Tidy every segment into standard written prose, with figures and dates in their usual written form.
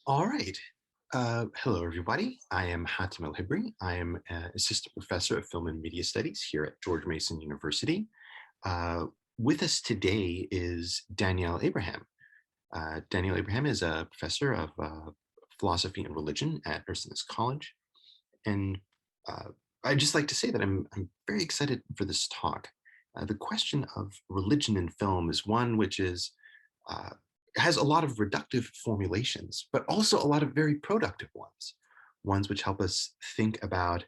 All right. Hello, everybody. I am Hatim El-Hibri. I am an assistant professor of film and media studies here at George Mason University. Uh, with us today is Danielle Abraham. Danielle Abraham is a professor of philosophy and religion at Ursinus College. And I'd just like to say that I'm very excited for this talk. The question of religion in film is one which is uh, has a lot of reductive formulations, but also a lot of very productive ones which help us think about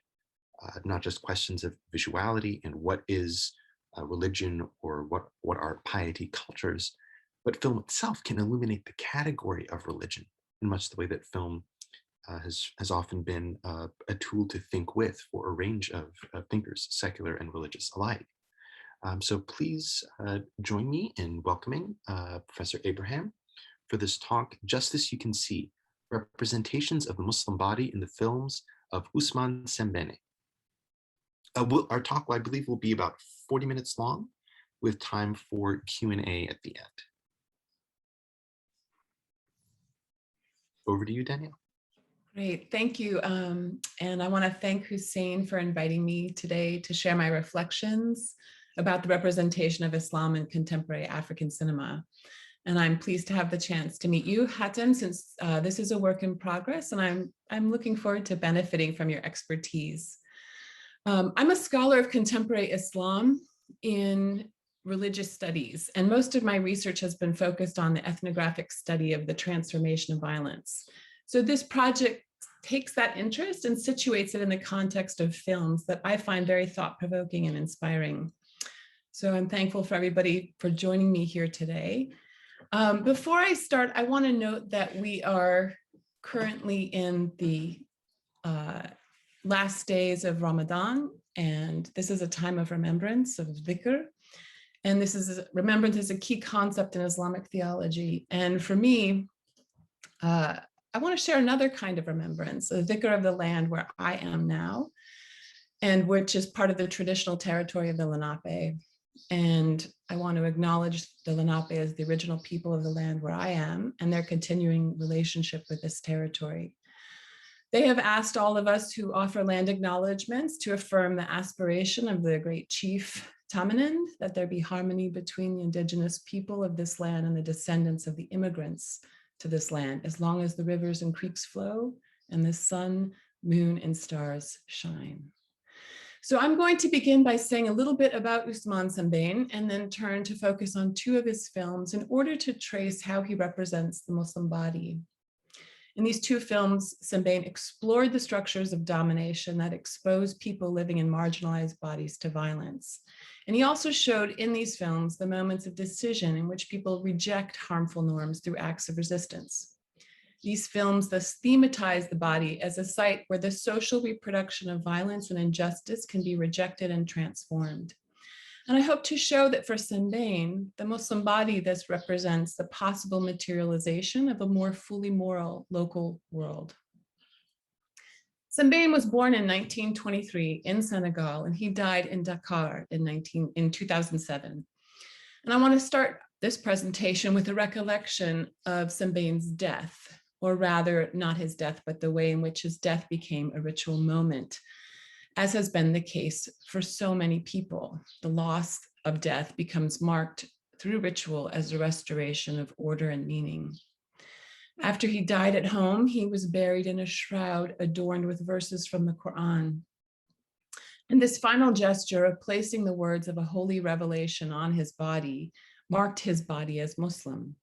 not just questions of visuality and what is religion or what are piety cultures, but film itself can illuminate the category of religion in much the way that film has often been a tool to think with for a range of thinkers, secular and religious alike. So please join me in welcoming Professor Abraham for this talk, Justice You Can See, Representations of the Muslim Body in the Films of Usman Sembene. Our talk, I believe, will be about 40 minutes long with time for Q&A at the end. Over to you, Danielle. Great, thank you. And I want to thank Hussein for inviting me today to share my reflections about the representation of Islam in contemporary African cinema. And I'm pleased to have the chance to meet you, Hatim, since this is a work in progress, and I'm looking forward to benefiting from your expertise. I'm a scholar of contemporary Islam in religious studies, and most of my research has been focused on the ethnographic study of the transformation of violence. So this project takes that interest and situates it in the context of films that I find very thought-provoking and inspiring. So I'm thankful for everybody for joining me here today. Before I start, I want to note that we are currently in the last days of Ramadan, and this is a time of remembrance, of dhikr. And remembrance is a key concept in Islamic theology. And for me, I want to share another kind of remembrance, a dhikr of the land where I am now, and which is part of the traditional territory of the Lenape. And I want to acknowledge the Lenape as the original people of the land where I am and their continuing relationship with this territory. They have asked all of us who offer land acknowledgements to affirm the aspiration of the great chief Tamenend, that there be harmony between the indigenous people of this land and the descendants of the immigrants to this land, as long as the rivers and creeks flow and the sun, moon, and stars shine. So I'm going to begin by saying a little bit about Usman Sembene and then turn to focus on two of his films in order to trace how he represents the Muslim body. In these two films, Sembene explored the structures of domination that expose people living in marginalized bodies to violence. And he also showed in these films the moments of decision in which people reject harmful norms through acts of resistance. These films thus thematize the body as a site where the social reproduction of violence and injustice can be rejected and transformed. And I hope to show that for Sembene, the Muslim body thus represents the possible materialization of a more fully moral local world. Sembene was born in 1923 in Senegal, and he died in Dakar in 2007. And I want to start this presentation with a recollection of Sembene's death, or rather not his death, but the way in which his death became a ritual moment, as has been the case for so many people. The loss of death becomes marked through ritual as a restoration of order and meaning. After he died at home, he was buried in a shroud adorned with verses from the Quran. And this final gesture of placing the words of a holy revelation on his body marked his body as Muslim.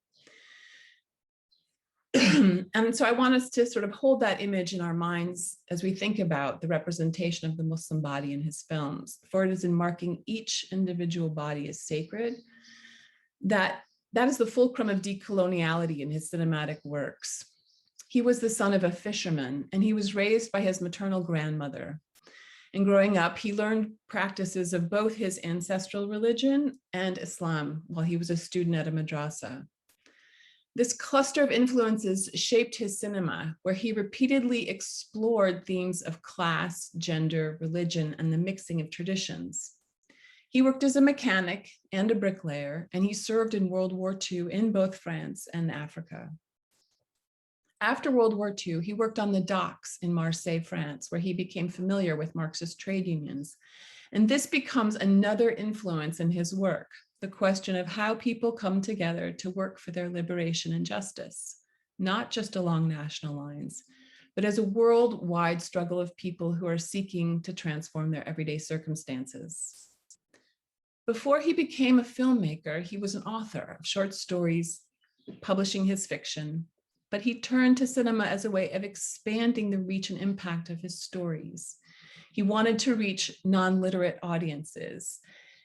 And so I want us to sort of hold that image in our minds as we think about the representation of the Muslim body in his films, for it is in marking each individual body as sacred that is the fulcrum of decoloniality in his cinematic works. He was the son of a fisherman, and he was raised by his maternal grandmother. And growing up, he learned practices of both his ancestral religion and Islam while he was a student at a madrasa. This cluster of influences shaped his cinema, where he repeatedly explored themes of class, gender, religion, and the mixing of traditions. He worked as a mechanic and a bricklayer, and he served in World War II in both France and Africa. After World War II, he worked on the docks in Marseille, France, where he became familiar with Marxist trade unions. And this becomes another influence in his work, the question of how people come together to work for their liberation and justice, not just along national lines, but as a worldwide struggle of people who are seeking to transform their everyday circumstances. Before he became a filmmaker, he was an author of short stories, publishing his fiction, but he turned to cinema as a way of expanding the reach and impact of his stories. He wanted to reach non-literate audiences,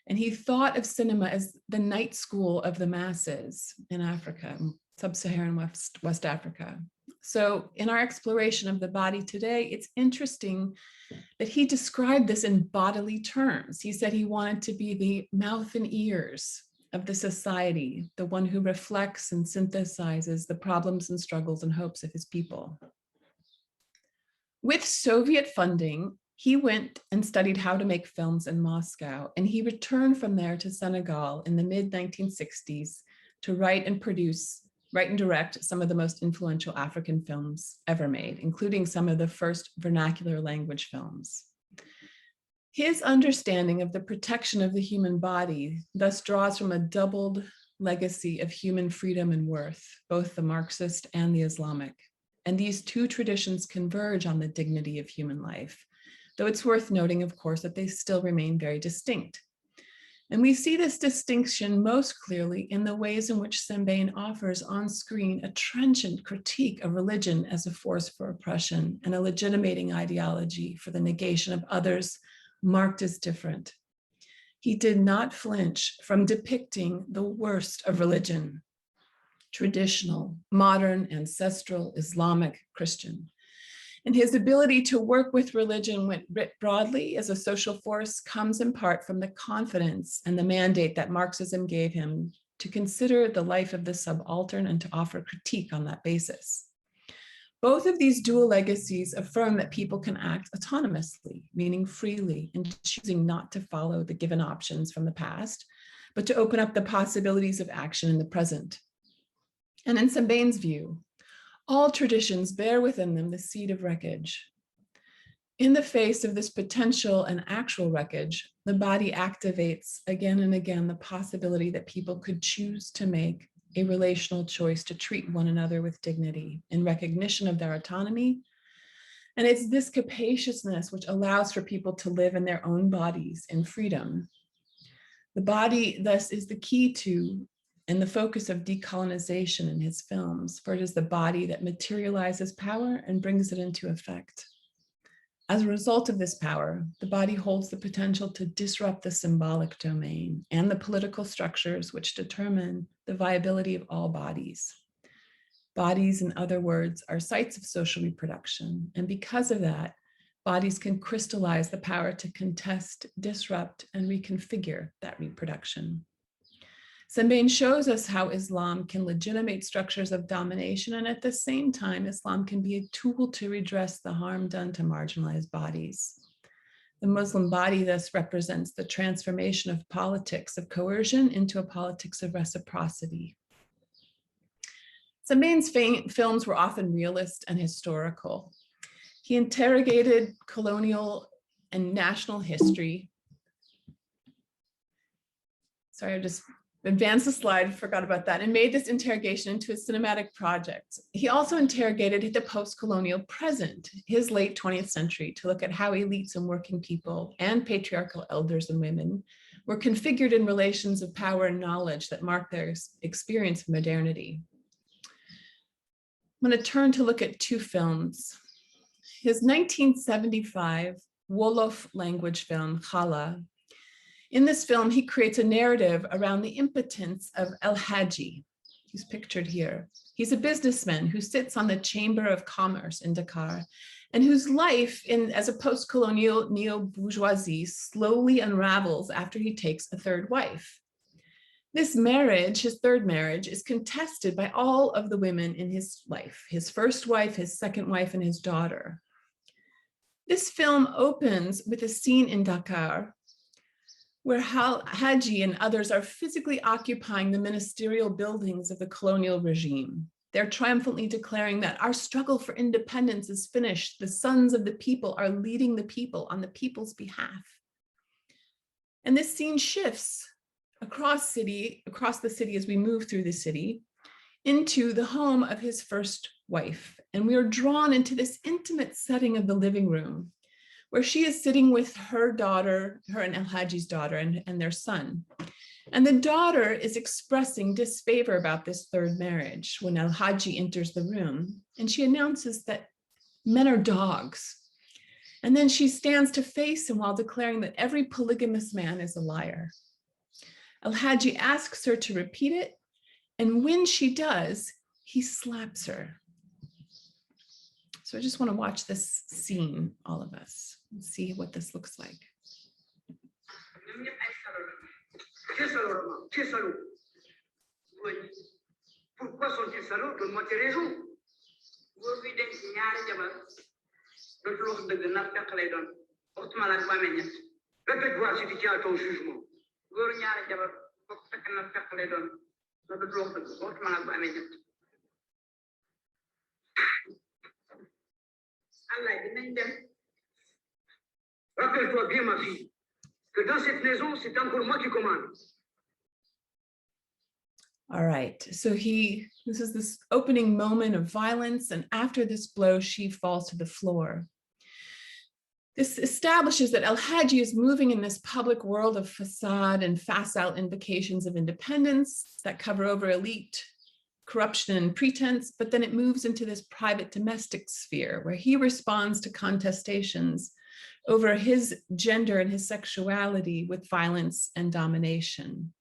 and he thought of cinema as the night school of the masses in Africa, sub-Saharan West Africa. So in our exploration of the body today, it's interesting that he described this in bodily terms. He said he wanted to be the mouth and ears of the society, the one who reflects and synthesizes the problems and struggles and hopes of his people. With Soviet funding, he went and studied how to make films in Moscow, and he returned from there to Senegal in the mid-1960s to write and direct some of the most influential African films ever made, including some of the first vernacular language films. His understanding of the protection of the human body thus draws from a doubled legacy of human freedom and worth, both the Marxist and the Islamic. And these two traditions converge on the dignity of human life, though it's worth noting, of course, that they still remain very distinct. And we see this distinction most clearly in the ways in which Sembene offers on screen a trenchant critique of religion as a force for oppression and a legitimating ideology for the negation of others marked as different. He did not flinch from depicting the worst of religion, traditional, modern, ancestral, Islamic, Christian. And his ability to work with religion writ broadly as a social force comes in part from the confidence and the mandate that Marxism gave him to consider the life of the subaltern and to offer critique on that basis. Both of these dual legacies affirm that people can act autonomously, meaning freely, and choosing not to follow the given options from the past, but to open up the possibilities of action in the present. And in Sembene's view, all traditions bear within them the seed of wreckage. In the face of this potential and actual wreckage, the body activates again and again the possibility that people could choose to make a relational choice to treat one another with dignity in recognition of their autonomy. And it's this capaciousness which allows for people to live in their own bodies in freedom. The body thus is the key to and the focus of decolonization in his films, for it is the body that materializes power and brings it into effect. As a result of this power, the body holds the potential to disrupt the symbolic domain and the political structures which determine the viability of all bodies. Bodies, in other words, are sites of social reproduction. And because of that, bodies can crystallize the power to contest, disrupt, and reconfigure that reproduction. Sembene shows us how Islam can legitimate structures of domination, and at the same time, Islam can be a tool to redress the harm done to marginalized bodies. The Muslim body thus represents the transformation of politics of coercion into a politics of reciprocity. Sembene's films were often realist and historical. He interrogated colonial and national history. Sorry, I just advanced the slide, forgot about that, and made this interrogation into a cinematic project. He also interrogated the post-colonial present, his late 20th century, to look at how elites and working people and patriarchal elders and women were configured in relations of power and knowledge that marked their experience of modernity. I'm going to turn to look at two films. His 1975 Wolof language film, Khala. In this film, he creates a narrative around the impotence of El-Hibri, who's pictured here. He's a businessman who sits on the Chamber of Commerce in Dakar and whose life as a post-colonial neo-bourgeoisie slowly unravels after he takes a third wife. This marriage, his third marriage, is contested by all of the women in his life, his first wife, his second wife, and his daughter. This film opens with a scene in Dakar where Haji and others are physically occupying the ministerial buildings of the colonial regime. They're triumphantly declaring that our struggle for independence is finished. The sons of the people are leading the people on the people's behalf. And this scene shifts across the city as we move through the city into the home of his first wife. And we are drawn into this intimate setting of the living room, where she is sitting with her daughter, her and El-Hajji's daughter and their son. And the daughter is expressing disfavor about this third marriage when El-Hajji enters the room, and she announces that men are dogs. And then she stands to face him while declaring that every polygamous man is a liar. El-Hajji asks her to repeat it, and when she does, he slaps her. So I just want to watch this scene, all of us, and see what this looks like. Pourquoi sont-ils salauds? Donne-moi tes raisons. Góor bi denc ñaari jabar dootul wax dëgg ndax fekk lay doon waxtuma la ba amee ñett. Répète-toi si tu tiens à ton jugement. Góor ñaari jabar boo ko fekk na fekk lay doon ndax dootul wax dëgg waxtuma la ba amee ñett. Allah dinañ dem. Rappelle-toi bien, ma fille, que dans cette maison, c'est encore moi qui commande. All right, so this is this opening moment of violence, and after this blow, she falls to the floor. This establishes that El-Hajji is moving in this public world of facade and facile invocations of independence that cover over elite corruption and pretense, but then it moves into this private domestic sphere where he responds to contestations over his gender and his sexuality with violence and domination.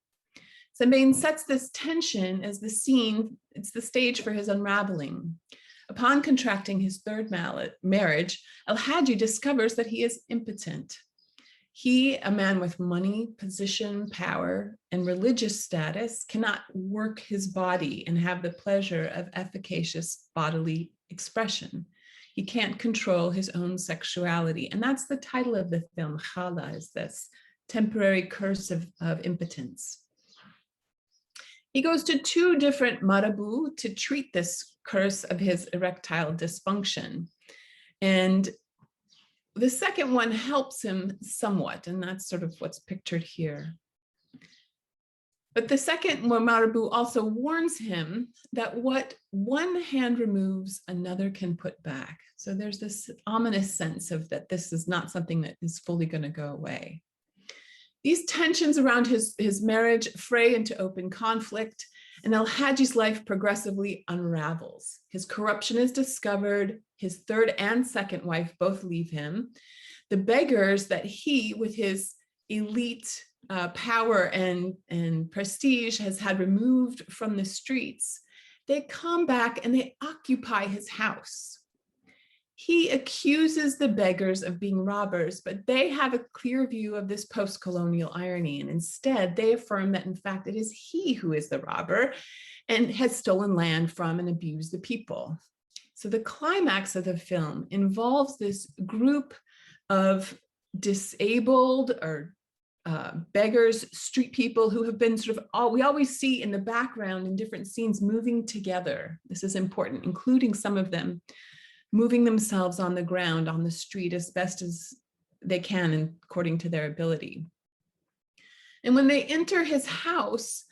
Sembene sets this tension as the scene, it's the stage for his unraveling. Upon contracting his third marriage, El-Hajji discovers that he is impotent. He, a man with money, position, power, and religious status, cannot work his body and have the pleasure of efficacious bodily expression. He can't control his own sexuality. And that's the title of the film, Khala, is this temporary curse of impotence. He goes to 2 different marabu to treat this curse of his erectile dysfunction. And the second one helps him somewhat, and that's sort of what's pictured here. But the second marabu also warns him that what one hand removes, another can put back. So there's this ominous sense of that this is not something that is fully going to go away. These tensions around his marriage fray into open conflict, and El-Hajji's life progressively unravels. His corruption is discovered. His third and second wife both leave him. The beggars that he, with his elite power and prestige, has had removed from the streets, they come back and they occupy his house. He accuses the beggars of being robbers, but they have a clear view of this post-colonial irony. And instead, they affirm that, in fact, it is he who is the robber and has stolen land from and abused the people. So the climax of the film involves this group of disabled or beggars, street people who have been sort of, we always see in the background in different scenes moving together. This is important, including some of them moving themselves on the ground, on the street as best as they can and according to their ability. And when they enter his house,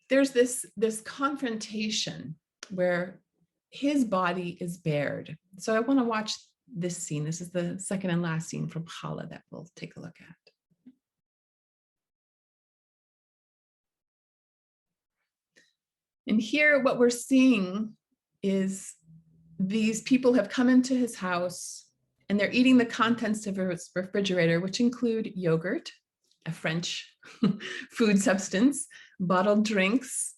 there's this confrontation where his body is bared. So I want to watch this scene. This is the second and last scene from Khala that we'll take a look at. And here what we're seeing is these people have come into his house and they're eating the contents of his refrigerator, which include yogurt, a French food substance, bottled drinks,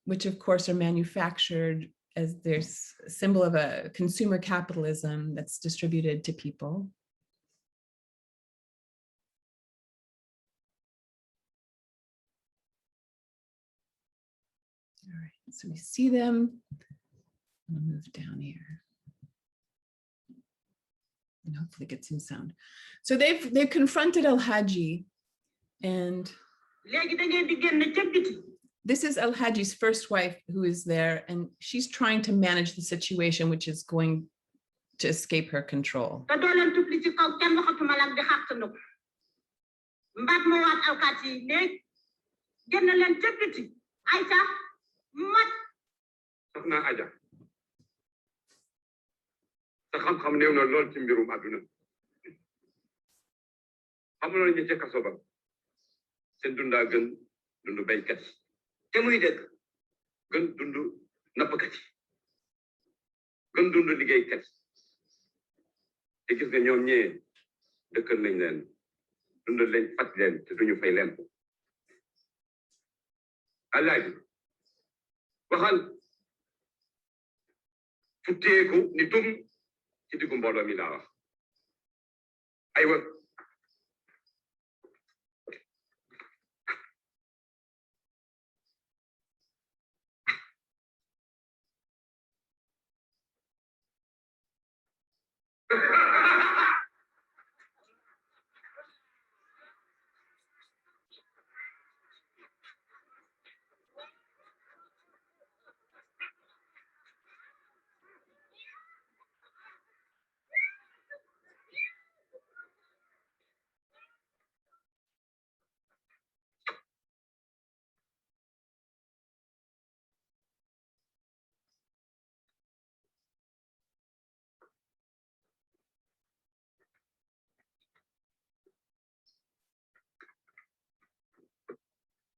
which of course are manufactured as there's a symbol of a consumer capitalism that's distributed to people. All right, so we see them. I'm gonna move down here and hopefully get some sound. So they've confronted El-Hajji and This is El-Hajji's first wife who is there, and she's trying to manage the situation, which is going to escape her control. te muy dëgg gën dund nappkat yi gën dund liggéeykat te gis nga ñoom ñee dëkkal nañ leen dundal leen fat leen te duñu fay leen alaaji waxal futteeku ni tum ci diggu mbooloo mi laa wax aywa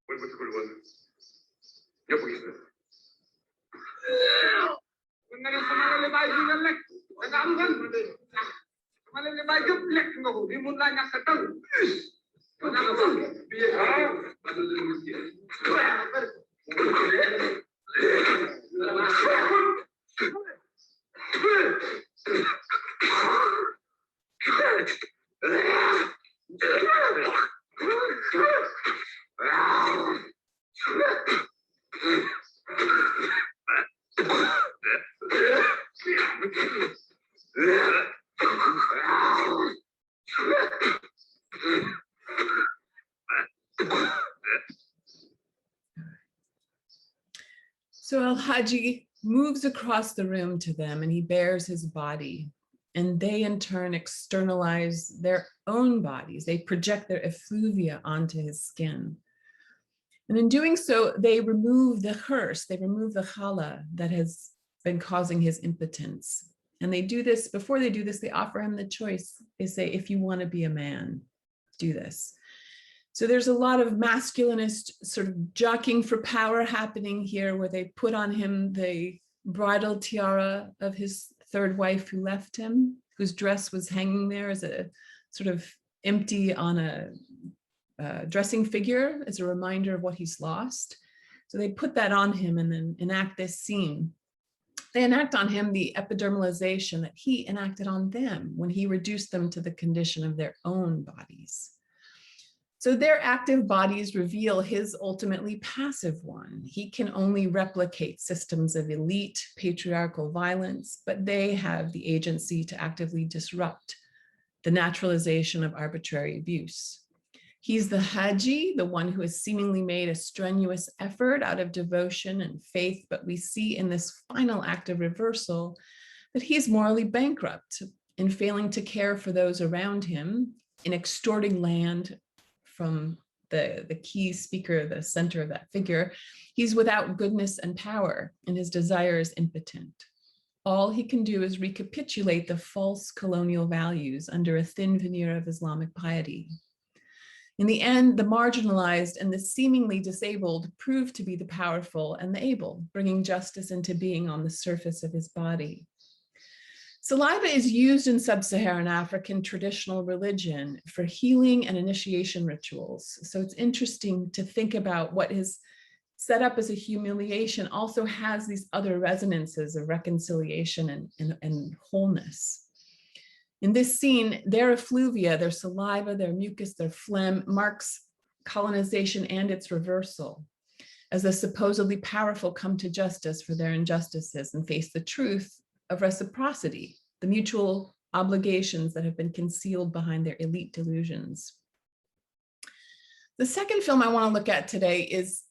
wëlbatikul woon ñëpp gis na mun na ne sama la bàyyi bi nga lekk da nga am gan sama la bàyyi yëpp lekk nga ko bi mun laa ñàkk a dal So El-Hajji moves across the room to them and he bears his body, and they in turn externalize their own bodies. They project their effluvia onto his skin. And in doing so, they remove the curse, they remove the chala that has been causing his impotence. And they do this, before they do this, they offer him the choice. They say, if you want to be a man, do this. So there's a lot of masculinist sort of jockeying for power happening here, where they put on him the bridal tiara of his third wife who left him, whose dress was hanging there as a sort of empty on a dressing figure as a reminder of what he's lost. So they put that on him and then enact this scene. They enact on him the epidermalization that he enacted on them when he reduced them to the condition of their own bodies. So their active bodies reveal his ultimately passive one. He can only replicate systems of elite patriarchal violence, but they have the agency to actively disrupt the naturalization of arbitrary abuse. He's the Haji, the one who has seemingly made a strenuous effort out of devotion and faith, but we see in this final act of reversal that he's morally bankrupt in failing to care for those around him, in extorting land from the key speaker, the center of that figure. He's without goodness and power, and his desire is impotent. All he can do is recapitulate the false colonial values under a thin veneer of Islamic piety. In the end, the marginalized and the seemingly disabled prove to be the powerful and the able, bringing justice into being on the surface of his body. Saliva is used in sub-Saharan African traditional religion for healing and initiation rituals. So it's interesting to think about what is set up as a humiliation also has these other resonances of reconciliation and wholeness. In this scene, their effluvia, their saliva, their mucus, their phlegm marks colonization and its reversal, as the supposedly powerful come to justice for their injustices and face the truth of reciprocity, the mutual obligations that have been concealed behind their elite delusions. The second film I want to look at today is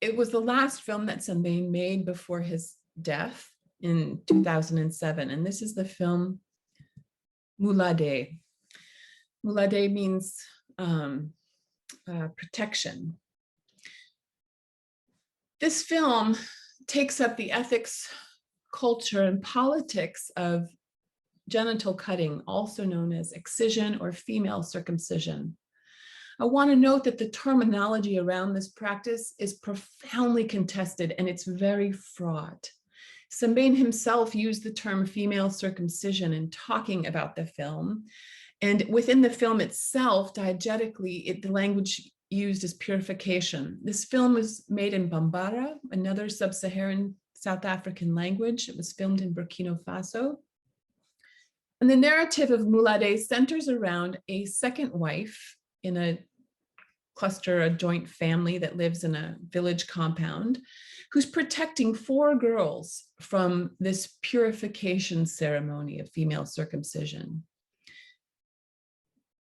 it was the last film that Sembene made before his death in 2007. And this is the film Mulade. Mulade means protection. This film takes up the ethics, culture, and politics of genital cutting, also known as excision or female circumcision. I want to note that the terminology around this practice is profoundly contested and it's very fraught. Sembene himself used the term female circumcision in talking about the film. And within the film itself, diegetically, the language used is purification. This film was made in Bambara, another sub-Saharan South African language. It was filmed in Burkina Faso. And the narrative of Mulade centers around a second wife in a cluster, a joint family that lives in a village compound, who's protecting 4 girls from this purification ceremony of female circumcision.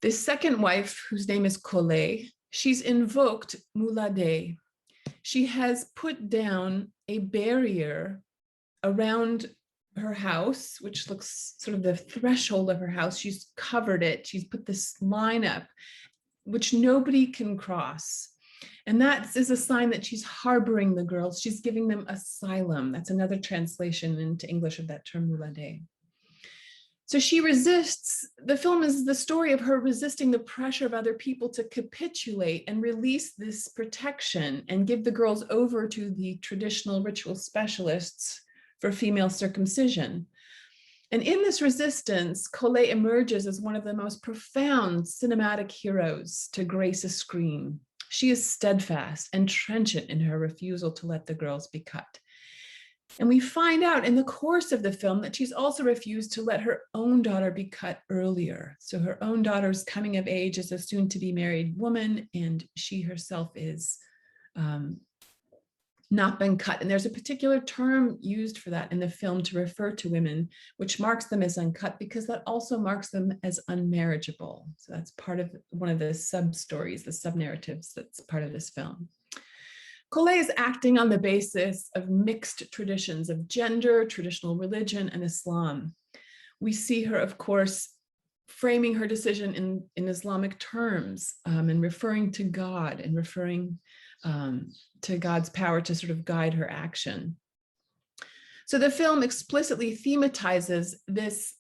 This second wife, whose name is Kole, she's invoked Mulade. She has put down a barrier around her house, which looks sort of the threshold of her house. She's covered it. She's put this line up, which nobody can cross. And that is a sign that she's harboring the girls. She's giving them asylum. That's another translation into English of that term, Mulade. So she resists. The film is the story of her resisting the pressure of other people to capitulate and release this protection and give the girls over to the traditional ritual specialists for female circumcision. And in this resistance, Kole emerges as one of the most profound cinematic heroes to grace a screen. She is steadfast and trenchant in her refusal to let the girls be cut. And we find out in the course of the film that she's also refused to let her own daughter be cut earlier. So her own daughter's coming of age as a soon-to-be married woman, and she herself is not been cut. And there's a particular term used for that in the film to refer to women, which marks them as uncut because that also marks them as unmarriageable. So that's part of one of the sub-stories, the sub-narratives that's part of this film. Kole is acting on the basis of mixed traditions of gender, traditional religion, and Islam. We see her, of course, framing her decision in Islamic terms and referring to God and referring to God's power to sort of guide her action. So the film explicitly thematizes this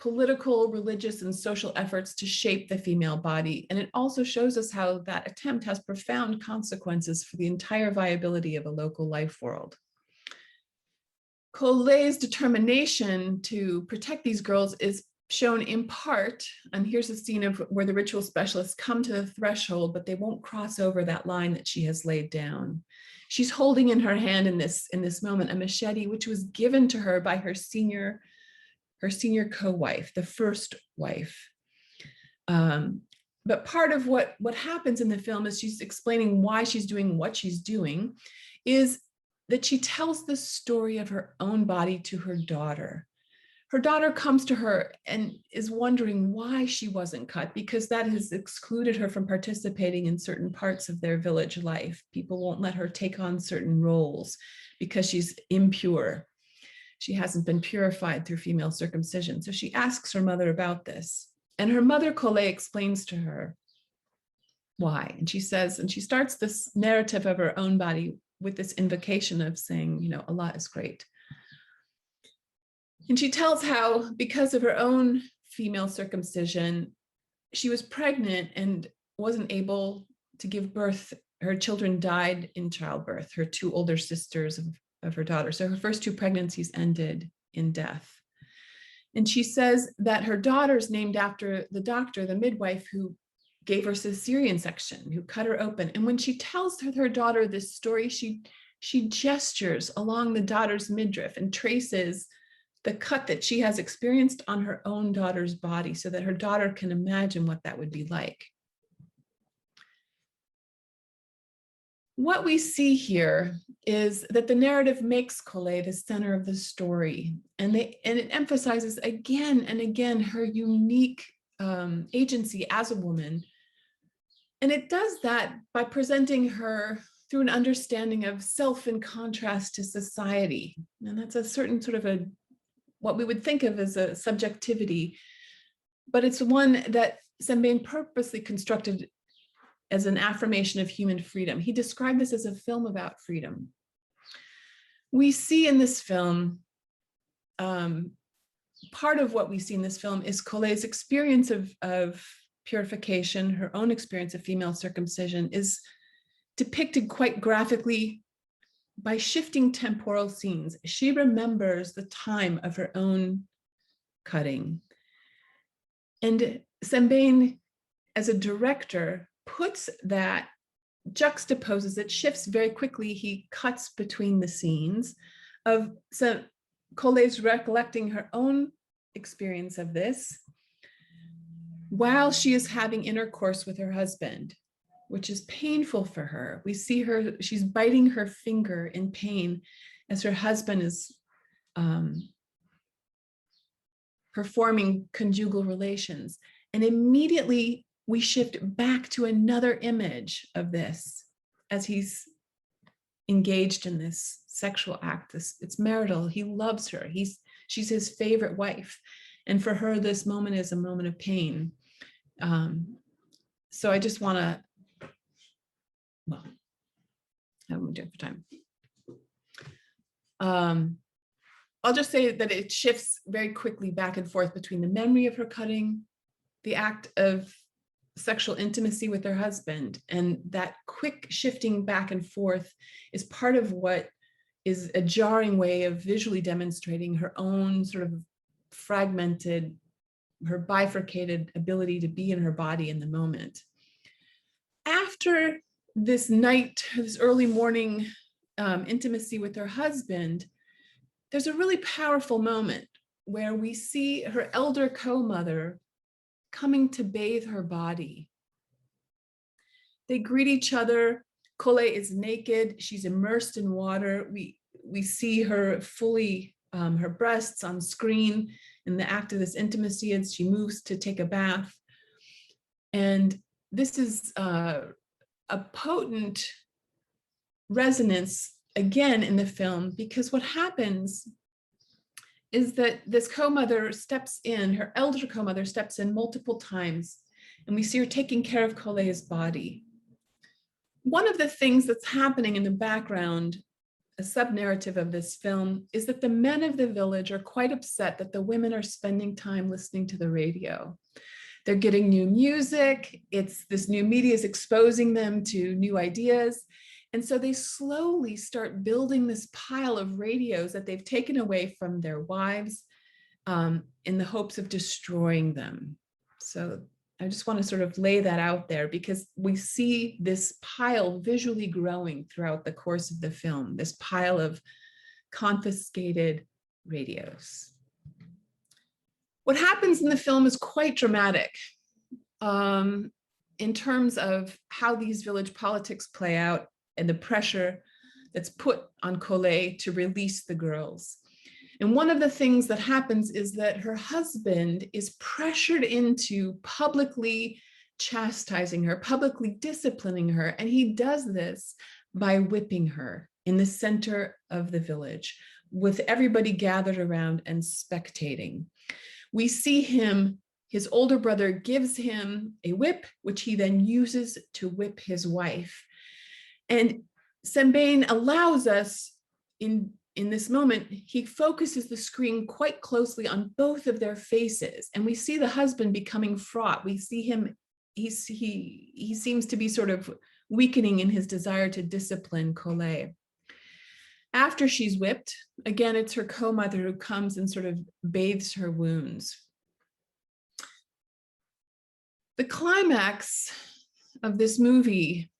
political, religious, and social efforts to shape the female body. And it also shows us how that attempt has profound consequences for the entire viability of a local life world. Kole's determination to protect these girls is shown in part, and here's a scene of where the ritual specialists come to the threshold, but they won't cross over that line that she has laid down. She's holding in her hand in this moment a machete, which was given to her by her senior co-wife, the first wife. But part of what happens in the film is she's explaining why she's doing what she's doing, is that she tells the story of her own body to her daughter. Her daughter comes to her and is wondering why she wasn't cut, because that has excluded her from participating in certain parts of their village life. People won't let her take on certain roles because she's impure. She hasn't been purified through female circumcision. So she asks her mother about this. And her mother, Kole, explains to her why. And she says, and she starts this narrative of her own body with this invocation of saying, you know, Allah is great. And she tells how, because of her own female circumcision, she was pregnant and wasn't able to give birth. Her children died in childbirth, her 2 older sisters of her daughter. So her first 2 pregnancies ended in death. And she says that her daughter's named after the doctor, the midwife, who gave her cesarean section, who cut her open. And when she tells her daughter this story, she gestures along the daughter's midriff and traces the cut that she has experienced on her own daughter's body so that her daughter can imagine what that would be like. What we see here is that the narrative makes Kole the center of the story, and it emphasizes again and again her unique agency as a woman. And it does that by presenting her through an understanding of self in contrast to society. And that's a certain sort of what we would think of as a subjectivity, but it's one that Sembene purposely constructed as an affirmation of human freedom. He described this as a film about freedom. We see in this film, part of what we see in this film is Colet's experience of purification. Her own experience of female circumcision is depicted quite graphically by shifting temporal scenes. She remembers the time of her own cutting. And Sembene, as a director, puts that, juxtaposes it, shifts very quickly. He cuts between the scenes of Colet's recollecting her own experience of this while she is having intercourse with her husband, which is painful for her. We see her, she's biting her finger in pain as her husband is performing conjugal relations. And immediately we shift back to another image of this as he's engaged in this sexual act. It's marital, he loves her, she's his favorite wife. And for her, this moment is a moment of pain. So I just wanna, well, how am I doing for time? I'll just say that it shifts very quickly back and forth between the memory of her cutting, the act of sexual intimacy with her husband, and that quick shifting back and forth is part of what is a jarring way of visually demonstrating her own sort of fragmented, her bifurcated ability to be in her body in the moment. After this night, this early morning intimacy with her husband, there's a really powerful moment where we see her elder co-mother coming to bathe her body. They greet each other. Colet is naked. She's immersed in water. We see her fully, her breasts on screen in the act of this intimacy as she moves to take a bath. And this is a potent resonance again in the film, because what happens is that this co-mother steps in, her elder co-mother steps in multiple times, and we see her taking care of Colet's body. One of the things that's happening in the background, a sub-narrative of this film, is that the men of the village are quite upset that the women are spending time listening to the radio. They're getting new music, this new media is exposing them to new ideas. And so they slowly start building this pile of radios that they've taken away from their wives in the hopes of destroying them. So I just want to sort of lay that out there, because we see this pile visually growing throughout the course of the film, this pile of confiscated radios. What happens in the film is quite dramatic in terms of how these village politics play out and the pressure that's put on Colet to release the girls. And one of the things that happens is that her husband is pressured into publicly chastising her, publicly disciplining her. And he does this by whipping her in the center of the village with everybody gathered around and spectating. We see him, his older brother gives him a whip, which he then uses to whip his wife. And Sembene allows us in this moment, he focuses the screen quite closely on both of their faces. And we see the husband becoming fraught. We see him, he seems to be sort of weakening in his desire to discipline Colet. After she's whipped, again, it's her co-mother who comes and sort of bathes her wounds. The climax of this movie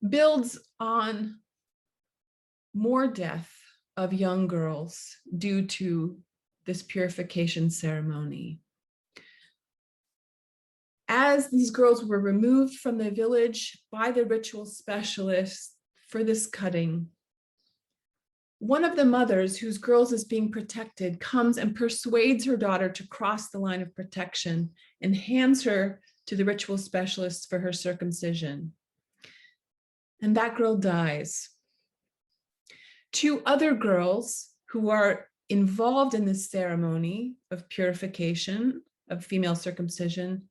builds on more death of young girls due to this purification ceremony. As these girls were removed from the village by the ritual specialists for this cutting, one of the mothers whose girls is being protected comes and persuades her daughter to cross the line of protection and hands her to the ritual specialists for her circumcision. and that girl dies. 2 other girls who are involved in this ceremony of purification, of female circumcision,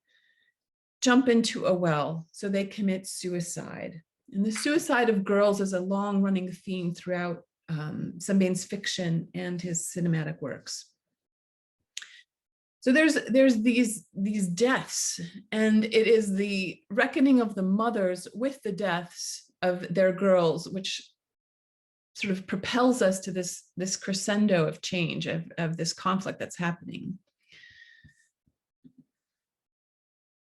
jump into a well, so they commit suicide. And the suicide of girls is a long-running theme throughout Sembene's fiction and his cinematic works. So there's these deaths, and it is the reckoning of the mothers with the deaths of their girls, which sort of propels us to this crescendo of change, of this conflict that's happening.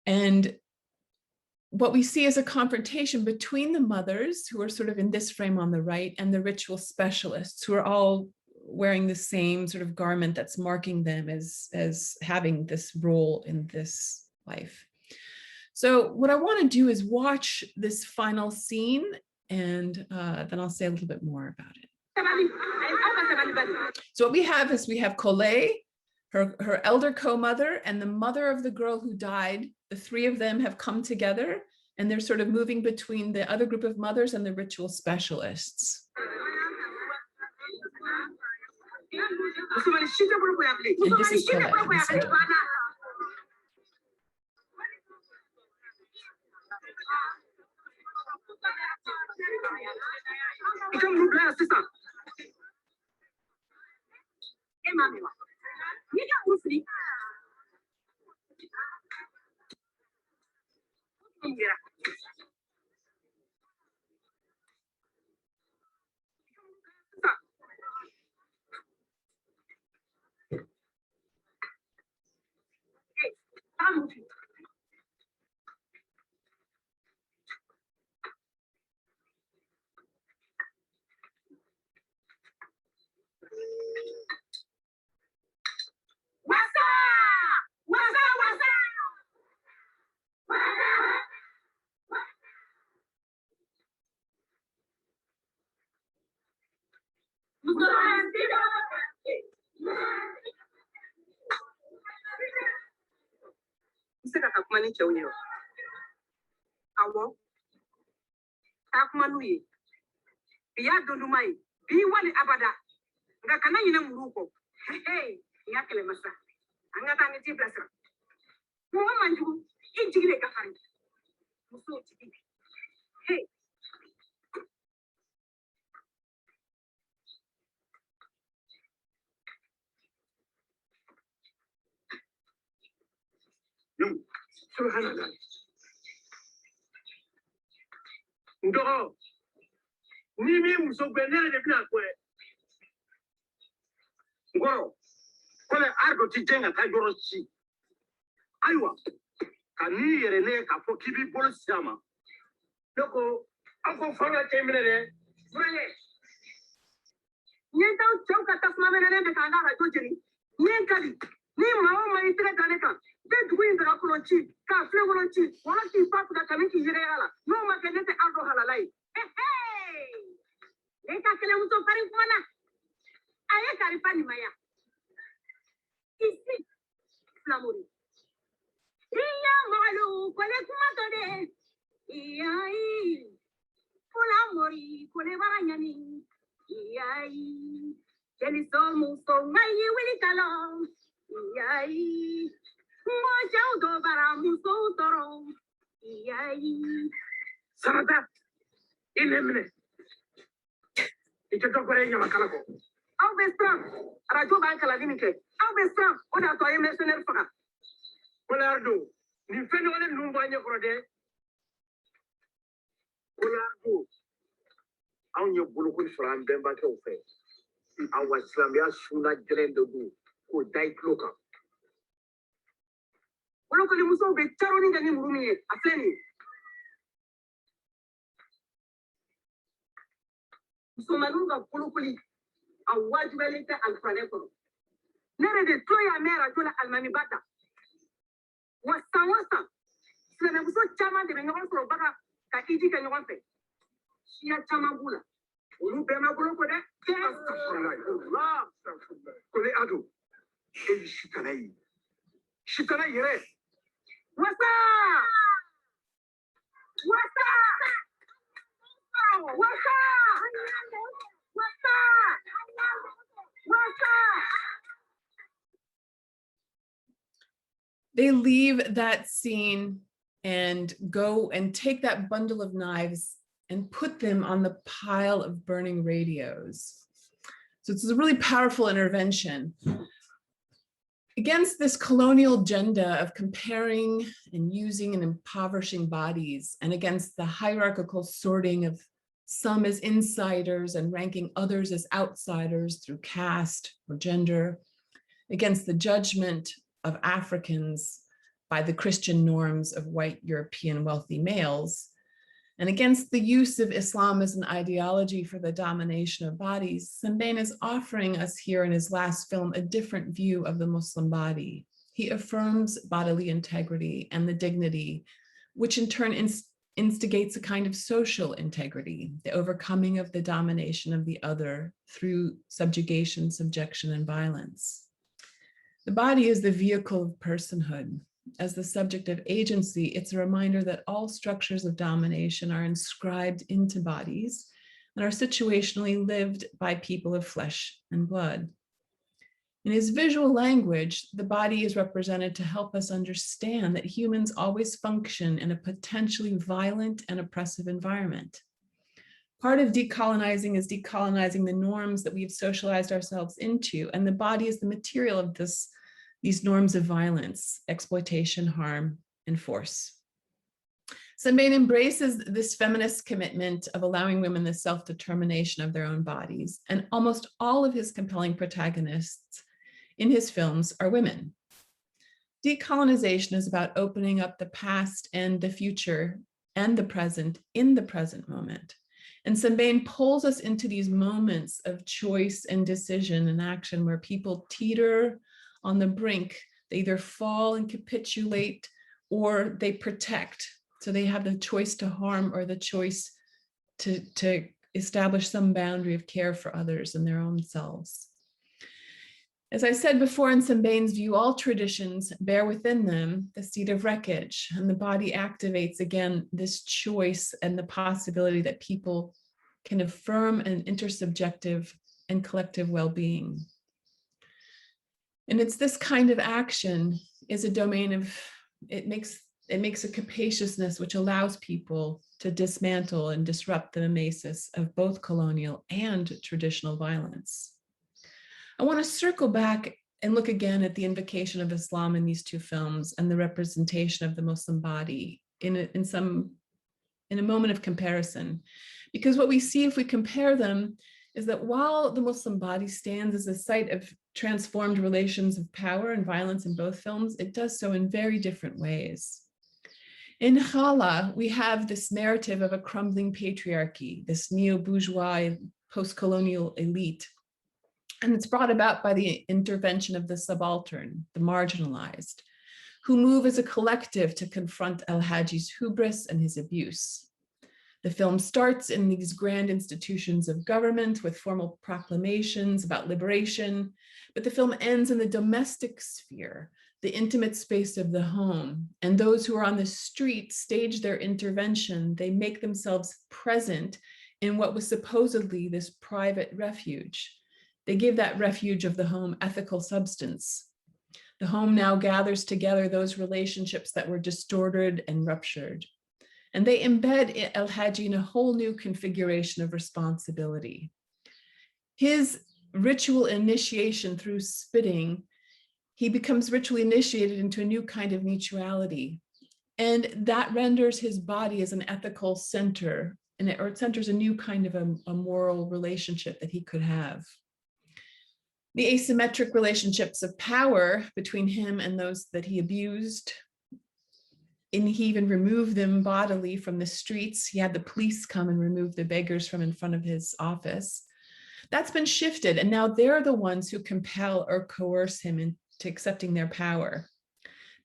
And what we see is a confrontation between the mothers, who are sort of in this frame on the right, and the ritual specialists, who are all wearing the same sort of garment that's marking them as having this role in this life. So what I want to do is watch this final scene, and then I'll say a little bit more about it. So what we have is Kole, her elder co-mother, and the mother of the girl who died. The 3 of them have come together, and they're sort of moving between the other group of mothers and the ritual specialists. And this is Kole. Ndo mimi msobenere de bina kwe ngoro kole ardo tijenga ka jorochi aywa kani yere ne ka fo kibi bolo sama doko anko fanga temine de frele nyenta chauka tasma menene be kanga ka jojeri nyenkali ni mawo mai tere kaneka de duin da kolonchi ka fle kolonchi wala ki papu da kamiki yere ala no ma kenete ardo halalai Eka kele muso pari kumana aye karipani maya isi flamuri iya malu kole kumato de iya flamuri kole baranyani iya jeli so muso mai wili kalom iya mo jaudo bara muso toro iya sarata inemne ito ko renya makala ko au bestra rajo ban kala dini ke au bestra oda to ay mercenaire faka kolardo ni feno wala numba nya krode kolardo au nyo bulu ko fram bemba ke ofe awa islamia suna grendo du ko dai kloka wala ko ni muso be charoni ngani murumi afleni Somalunga kulukuli awajibalite alfaneko nere de toya mera tola almami bata wasa sene buso chama de ngaba so baka ka iji ka nyon fe sia chama bula ulu be ma bulo ko de Allah ko le adu e shitana yere wasa They leave that scene and go and take that bundle of knives and put them on the pile of burning radios. So it's a really powerful intervention against this colonial agenda of comparing and using and impoverishing bodies, and against the hierarchical sorting of some as insiders and ranking others as outsiders through caste or gender, against the judgment of Africans by the Christian norms of white European wealthy males, and against the use of Islam as an ideology for the domination of bodies. Sembene is offering us here in his last film a different view of the Muslim body. He affirms bodily integrity and the dignity, which in turn instigates a kind of social integrity, the overcoming of the domination of the other through subjugation, subjection, and violence. The body is the vehicle of personhood. As the subject of agency, it's a reminder that all structures of domination are inscribed into bodies and are situationally lived by people of flesh and blood. In his visual language, the body is represented to help us understand that humans always function in a potentially violent and oppressive environment. Part of decolonizing is decolonizing the norms that we've socialized ourselves into, and the body is the material of these norms of violence, exploitation, harm, and force. Sembene embraces this feminist commitment of allowing women the self-determination of their own bodies, and almost all of his compelling protagonists in his films are women. Decolonization is about opening up the past and the future and the present in the present moment. And Sembene pulls us into these moments of choice and decision and action where people teeter on the brink. They either fall and capitulate or they protect. So they have the choice to harm or the choice to establish some boundary of care for others and their own selves. As I said before, in Sembene's view, all traditions bear within them the seed of wreckage, and the body activates again this choice and the possibility that people can affirm an intersubjective and collective well-being. And it's this kind of action is a domain of, it makes a capaciousness which allows people to dismantle and disrupt the mimesis of both colonial and traditional violence. I want to circle back and look again at the invocation of Islam in these two films and the representation of the Muslim body in a moment of comparison. Because what we see if we compare them is that while the Muslim body stands as a site of transformed relations of power and violence in both films, it does so in very different ways. In Khala, we have this narrative of a crumbling patriarchy, this neo-bourgeois post-colonial elite, and it's brought about by the intervention of the subaltern, the marginalized, who move as a collective to confront El-Hibri's hubris and his abuse. The film starts in these grand institutions of government with formal proclamations about liberation, but the film ends in the domestic sphere, the intimate space of the home. And those who are on the street stage their intervention. They make themselves present in what was supposedly this private refuge. They give that refuge of the home ethical substance. The home now gathers together those relationships that were distorted and ruptured. And they embed El-Hibri in a whole new configuration of responsibility. His ritual initiation through spitting, he becomes ritually initiated into a new kind of mutuality. And that renders his body as an ethical center, or it centers a new kind of a moral relationship that he could have. The asymmetric relationships of power between him and those that he abused, and he even removed them bodily from the streets. He had the police come and remove the beggars from in front of his office. That's been shifted, and now they're the ones who compel or coerce him into accepting their power.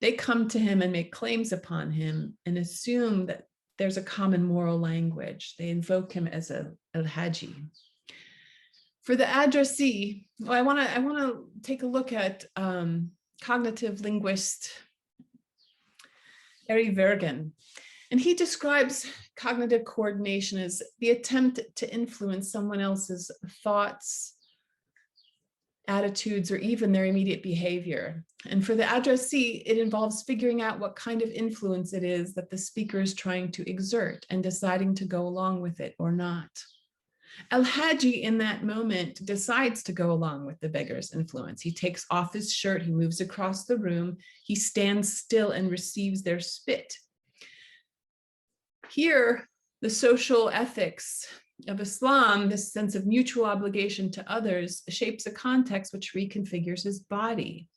They come to him and make claims upon him and assume that there's a common moral language. They invoke him as El-Hibri. For the addressee, I want to take a look at cognitive linguist Eri Vergen. And he describes cognitive coordination as the attempt to influence someone else's thoughts, attitudes, or even their immediate behavior. And for the addressee, it involves figuring out what kind of influence it is that the speaker is trying to exert and deciding to go along with it or not. El-Hajji in that moment decides to go along with the beggar's influence. He takes off his shirt, he moves across the room, he stands still and receives their spit. Here, the social ethics of Islam, this sense of mutual obligation to others, shapes a context which reconfigures his body.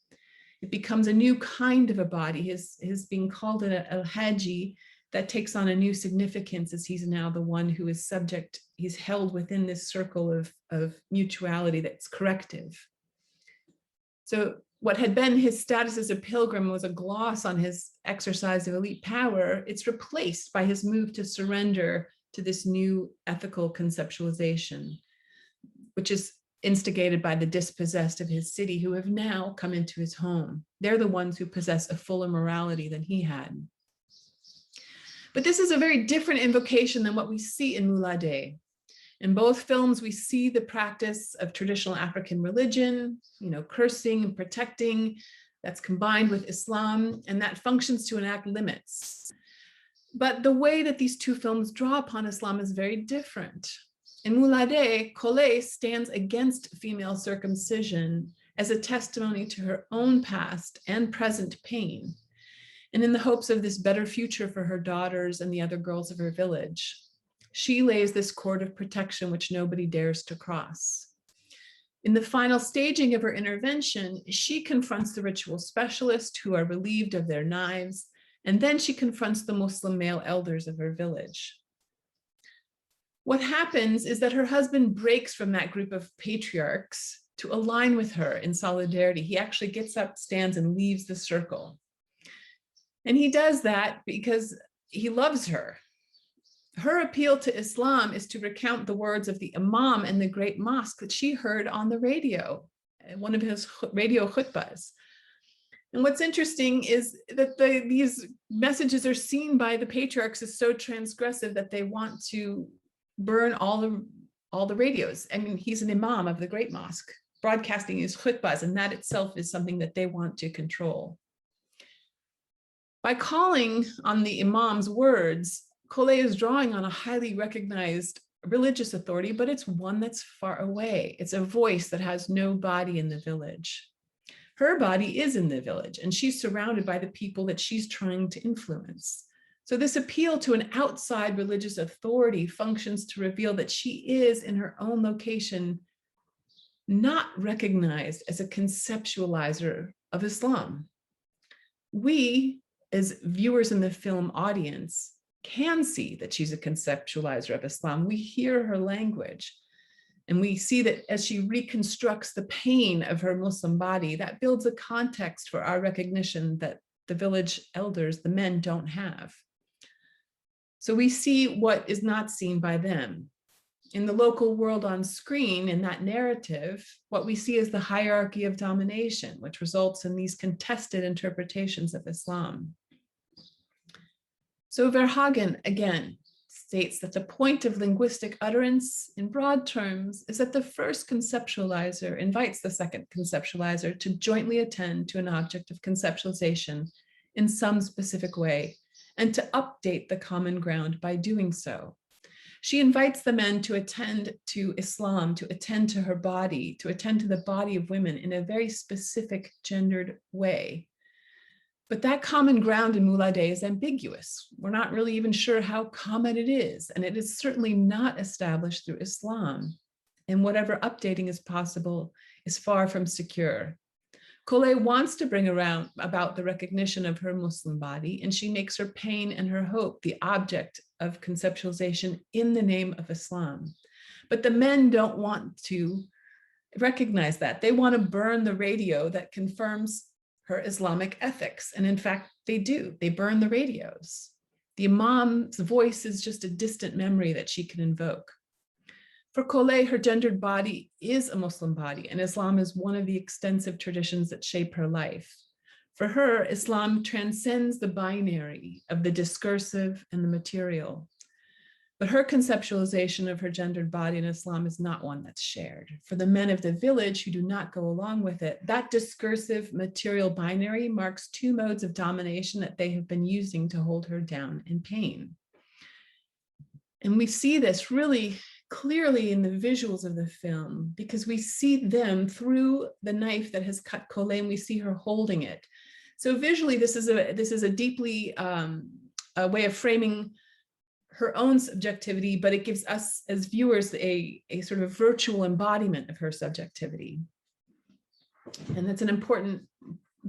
It becomes a new kind of a body. His being called an El-Hajji, that takes on a new significance as he's now the one who is subject, he's held within this circle of mutuality that's corrective. So what had been his status as a pilgrim was a gloss on his exercise of elite power. It's replaced by his move to surrender to this new ethical conceptualization, which is instigated by the dispossessed of his city who have now come into his home. They're the ones who possess a fuller morality than he had. But this is a very different invocation than what we see in Mulade. In both films, we see the practice of traditional African religion, cursing and protecting, that's combined with Islam, and that functions to enact limits. But the way that these two films draw upon Islam is very different. In Mulade, Kole stands against female circumcision as a testimony to her own past and present pain, and in the hopes of this better future for her daughters and the other girls of her village. She lays this cord of protection which nobody dares to cross. In the final staging of her intervention, she confronts the ritual specialists who are relieved of their knives, and then she confronts the Muslim male elders of her village. What happens is that her husband breaks from that group of patriarchs to align with her in solidarity. He actually gets up, stands, and leaves the circle. And he does that because he loves her. Her appeal to Islam is to recount the words of the Imam in the great mosque that she heard on the radio, one of his radio khutbahs. And what's interesting is that these messages are seen by the patriarchs as so transgressive that they want to burn all the radios. I mean, he's an Imam of the great mosque, broadcasting his khutbahs, and that itself is something that they want to control. By calling on the Imam's words, Kole is drawing on a highly recognized religious authority, but it's one that's far away. It's a voice that has no body in the village. Her body is in the village, and she's surrounded by the people that she's trying to influence. So this appeal to an outside religious authority functions to reveal that she is, in her own location, not recognized as a conceptualizer of Islam. We, as viewers in the film audience, can see that she's a conceptualizer of Islam. We hear her language, and we see that as she reconstructs the pain of her Muslim body, that builds a context for our recognition that the village elders, the men, don't have. So we see what is not seen by them. In the local world on screen, in that narrative, what we see is the hierarchy of domination, which results in these contested interpretations of Islam. So Verhagen, again, states that the point of linguistic utterance in broad terms is that the first conceptualizer invites the second conceptualizer to jointly attend to an object of conceptualization in some specific way and to update the common ground by doing so. She invites the men to attend to Islam, to attend to her body, to attend to the body of women in a very specific gendered way. But that common ground in Mulade is ambiguous. We're not really even sure how common it is, and it is certainly not established through Islam. And whatever updating is possible is far from secure. Kole wants to bring about the recognition of her Muslim body, and she makes her pain and her hope the object of conceptualization in the name of Islam. But the men don't want to recognize that. They want to burn the radio that confirms her Islamic ethics. And in fact, they do. They burn the radios. The Imam's voice is just a distant memory that she can invoke. For Kole, her gendered body is a Muslim body, and Islam is one of the extensive traditions that shape her life. For her, Islam transcends the binary of the discursive and the material. But her conceptualization of her gendered body in Islam is not one that's shared. For the men of the village who do not go along with it, that discursive material binary marks two modes of domination that they have been using to hold her down in pain. And we see this really clearly in the visuals of the film, because we see them through the knife that has cut Colette, and we see her holding it. So visually, this is a deeply a way of framing her own subjectivity, but it gives us as viewers a sort of virtual embodiment of her subjectivity. And that's an important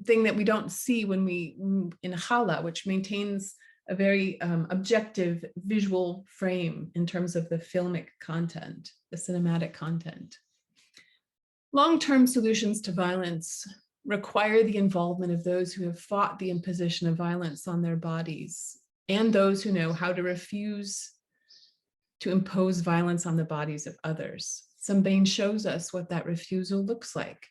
thing that we don't see when we in Hala, which maintains a very objective visual frame in terms of the filmic content, the cinematic content. Long-term solutions to violence require the involvement of those who have fought the imposition of violence on their bodies, and those who know how to refuse to impose violence on the bodies of others. Sembene shows us what that refusal looks like.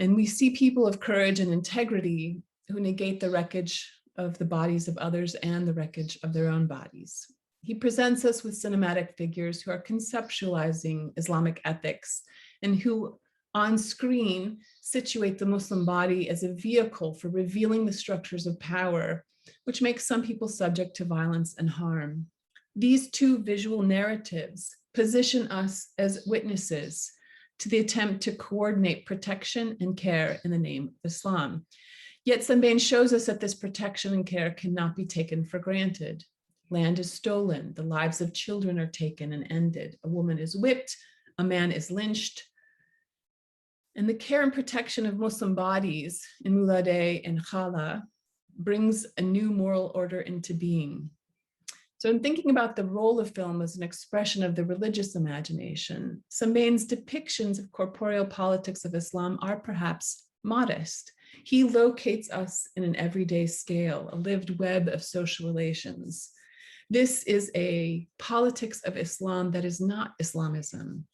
And we see people of courage and integrity who negate the wreckage of the bodies of others and the wreckage of their own bodies. He presents us with cinematic figures who are conceptualizing Islamic ethics and who on screen situate the Muslim body as a vehicle for revealing the structures of power, which makes some people subject to violence and harm. These two visual narratives position us as witnesses to the attempt to coordinate protection and care in the name of Islam. Yet Sembene shows us that this protection and care cannot be taken for granted. Land is stolen, the lives of children are taken and ended, a woman is whipped, a man is lynched. And the care and protection of Muslim bodies in Mulade and Khala brings a new moral order into being. So in thinking about the role of film as an expression of the religious imagination, Sembene's depictions of corporeal politics of Islam are perhaps modest. He locates us in an everyday scale, a lived web of social relations. This is a politics of Islam that is not Islamism.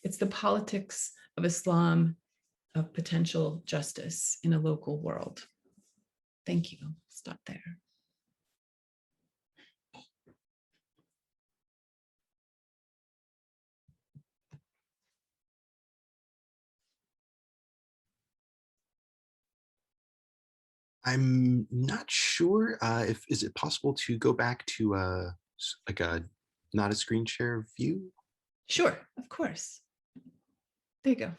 It's the politics of Islam of potential justice in a local world. Thank you. Stop there. I'm not sure is it possible to go back to like a not a screen share view? Sure, of course. There you go.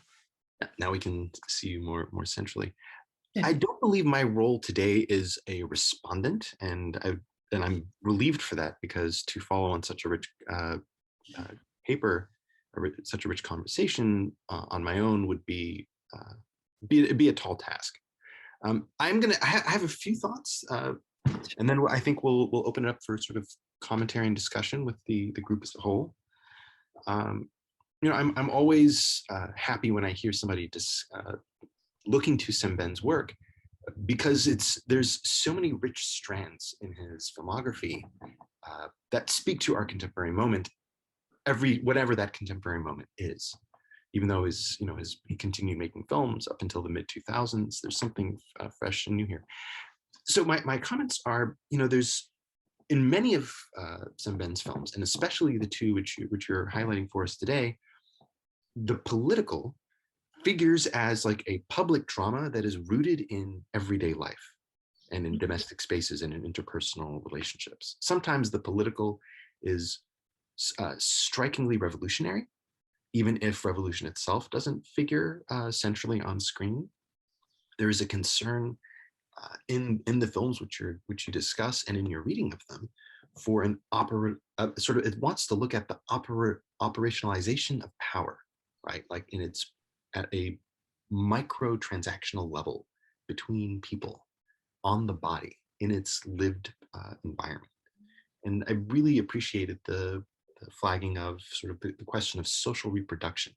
Now we can see you more centrally. Yeah. I don't believe my role today is a respondent, and I'm relieved for that, because to follow on such a rich paper, such a rich conversation on my own would be a tall task. I have a few thoughts, and then I think we'll open it up for sort of commentary and discussion with the group as a whole. You know, I'm always happy when I hear somebody looking to Sembene's work, because there's so many rich strands in his filmography that speak to our contemporary moment, whatever that contemporary moment is. Even though he continued making films up until the mid-2000s, there's something fresh and new here. So my comments are, there's in many of Sembene's films, and especially the two which you're highlighting for us today, the political figures as like a public drama that is rooted in everyday life and in domestic spaces and in interpersonal relationships. Sometimes the political is strikingly revolutionary, even if revolution itself doesn't figure centrally on screen. There is a concern in the films which you discuss and in your reading of them for an it wants to look at the operationalization of power, right? Like at a micro transactional level between people on the body in its lived environment. And I really appreciated the flagging of sort of the question of social reproduction.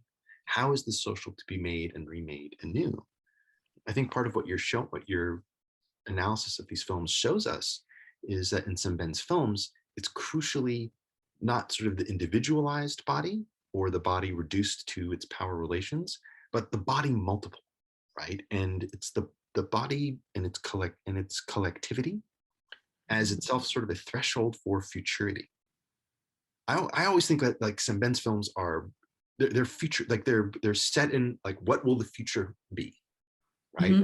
How is the social to be made and remade anew? I think part of what your analysis of these films shows us is that in Sembene's films, it's crucially not sort of the individualized body or the body reduced to its power relations, but the body multiple, right? And it's the the body and its collectivity as itself sort of a threshold for futurity. I always think that like Sembene's films are they're future, like they're set in like what will the future be, right? Mm-hmm.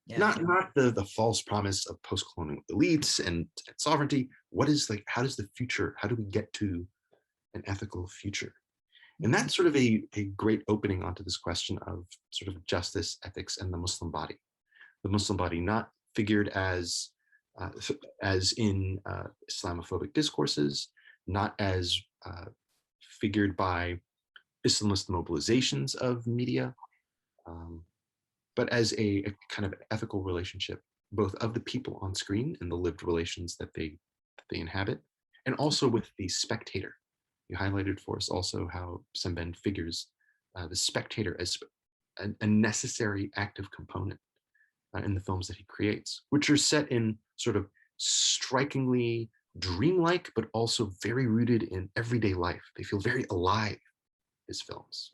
Yeah. Not the false promise of post-colonial elites and sovereignty. What is like, how does the future, how do we get to an ethical future? And that's sort of a great opening onto this question of sort of justice, ethics, and the Muslim body. The Muslim body not figured as in Islamophobic discourses, not as figured by Islamist mobilizations of media, but as a kind of ethical relationship, both of the people on screen and the lived relations that they inhabit, and also with the spectator. You highlighted for us also how Sembene figures the spectator as a necessary active component in the films that he creates, which are set in sort of strikingly dreamlike, but also very rooted in everyday life. They feel very alive, his films.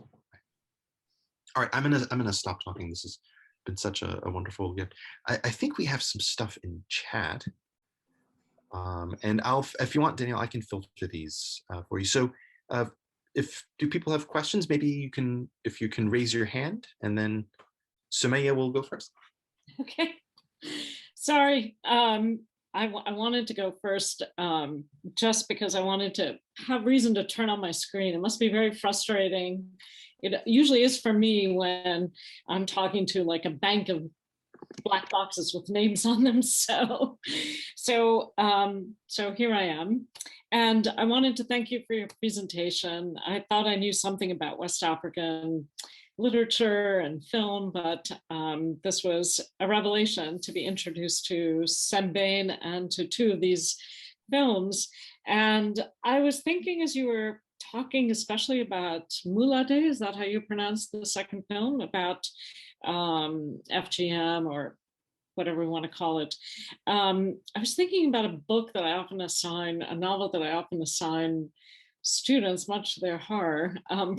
All right, I'm gonna stop talking. This has been such a wonderful gift. I think we have some stuff in chat. And if you want, Danielle, I can filter these for you. So do people have questions? Maybe if you can raise your hand, and then Sumaya will go first. Okay. Sorry. I wanted to go first just because I wanted to have reason to turn on my screen. It must be very frustrating. It usually is for me when I'm talking to like a bank of black boxes with names on them. So here I am. And I wanted to thank you for your presentation. I thought I knew something about West African literature and film, but this was a revelation to be introduced to Sembene and to two of these films. And I was thinking as you were talking, especially about Mulade, is that how you pronounce the second film, about FGM or whatever we want to call it. I was thinking about a book that I often assign, a novel that I often assign students, much to their horror,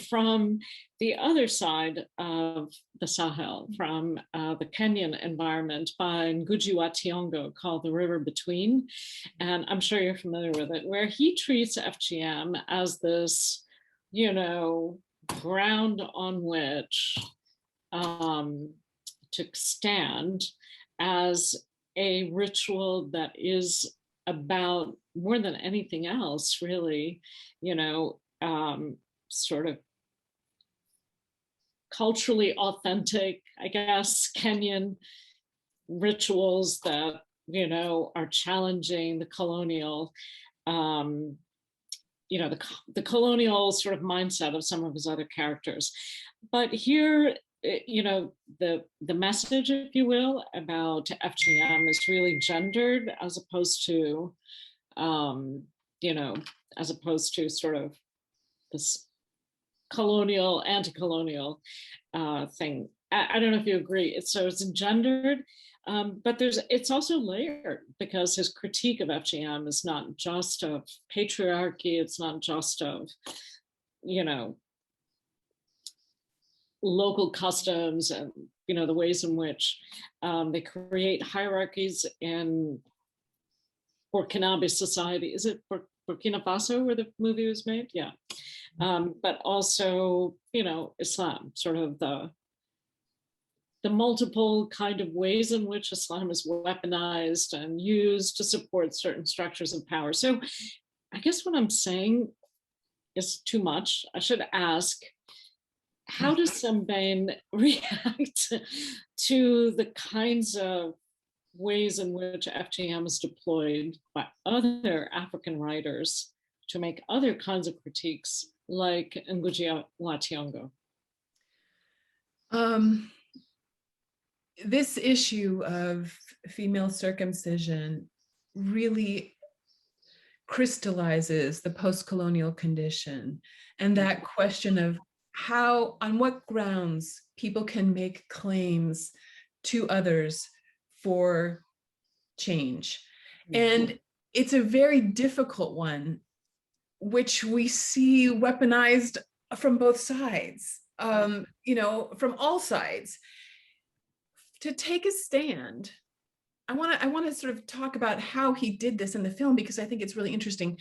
from the other side of the Sahel, from the Kenyan environment by Ngugi wa Thiong'o, called The River Between. And I'm sure you're familiar with it, where he treats FGM as this, ground on which to stand as a ritual that is about, more than anything else, really, sort of culturally authentic, I guess, Kenyan rituals that, are challenging the colonial, the colonial sort of mindset of some of his other characters. But here, the message, if you will, about FGM is really gendered as opposed to, sort of this colonial, anti-colonial thing. I don't know if you agree. It's gendered, but it's also layered, because his critique of FGM is not just of patriarchy. It's not just of, local customs and, the ways in which they create hierarchies in Burkinabe society. Is it Burkina Faso where the movie was made? Yeah. But also, Islam, sort of the multiple kind of ways in which Islam is weaponized and used to support certain structures of power. So I guess what I'm saying is too much. I should ask, how does Sembene react to the kinds of ways in which FGM is deployed by other African writers to make other kinds of critiques, like Ngugi wa Thiong'o? This issue of female circumcision really crystallizes the post-colonial condition, and that question of how, on what grounds people can make claims to others for change. And it's a very difficult one, which we see weaponized from both sides, from all sides. to take a stand, I want to sort of talk about how he did this in the film, because I think it's really interesting.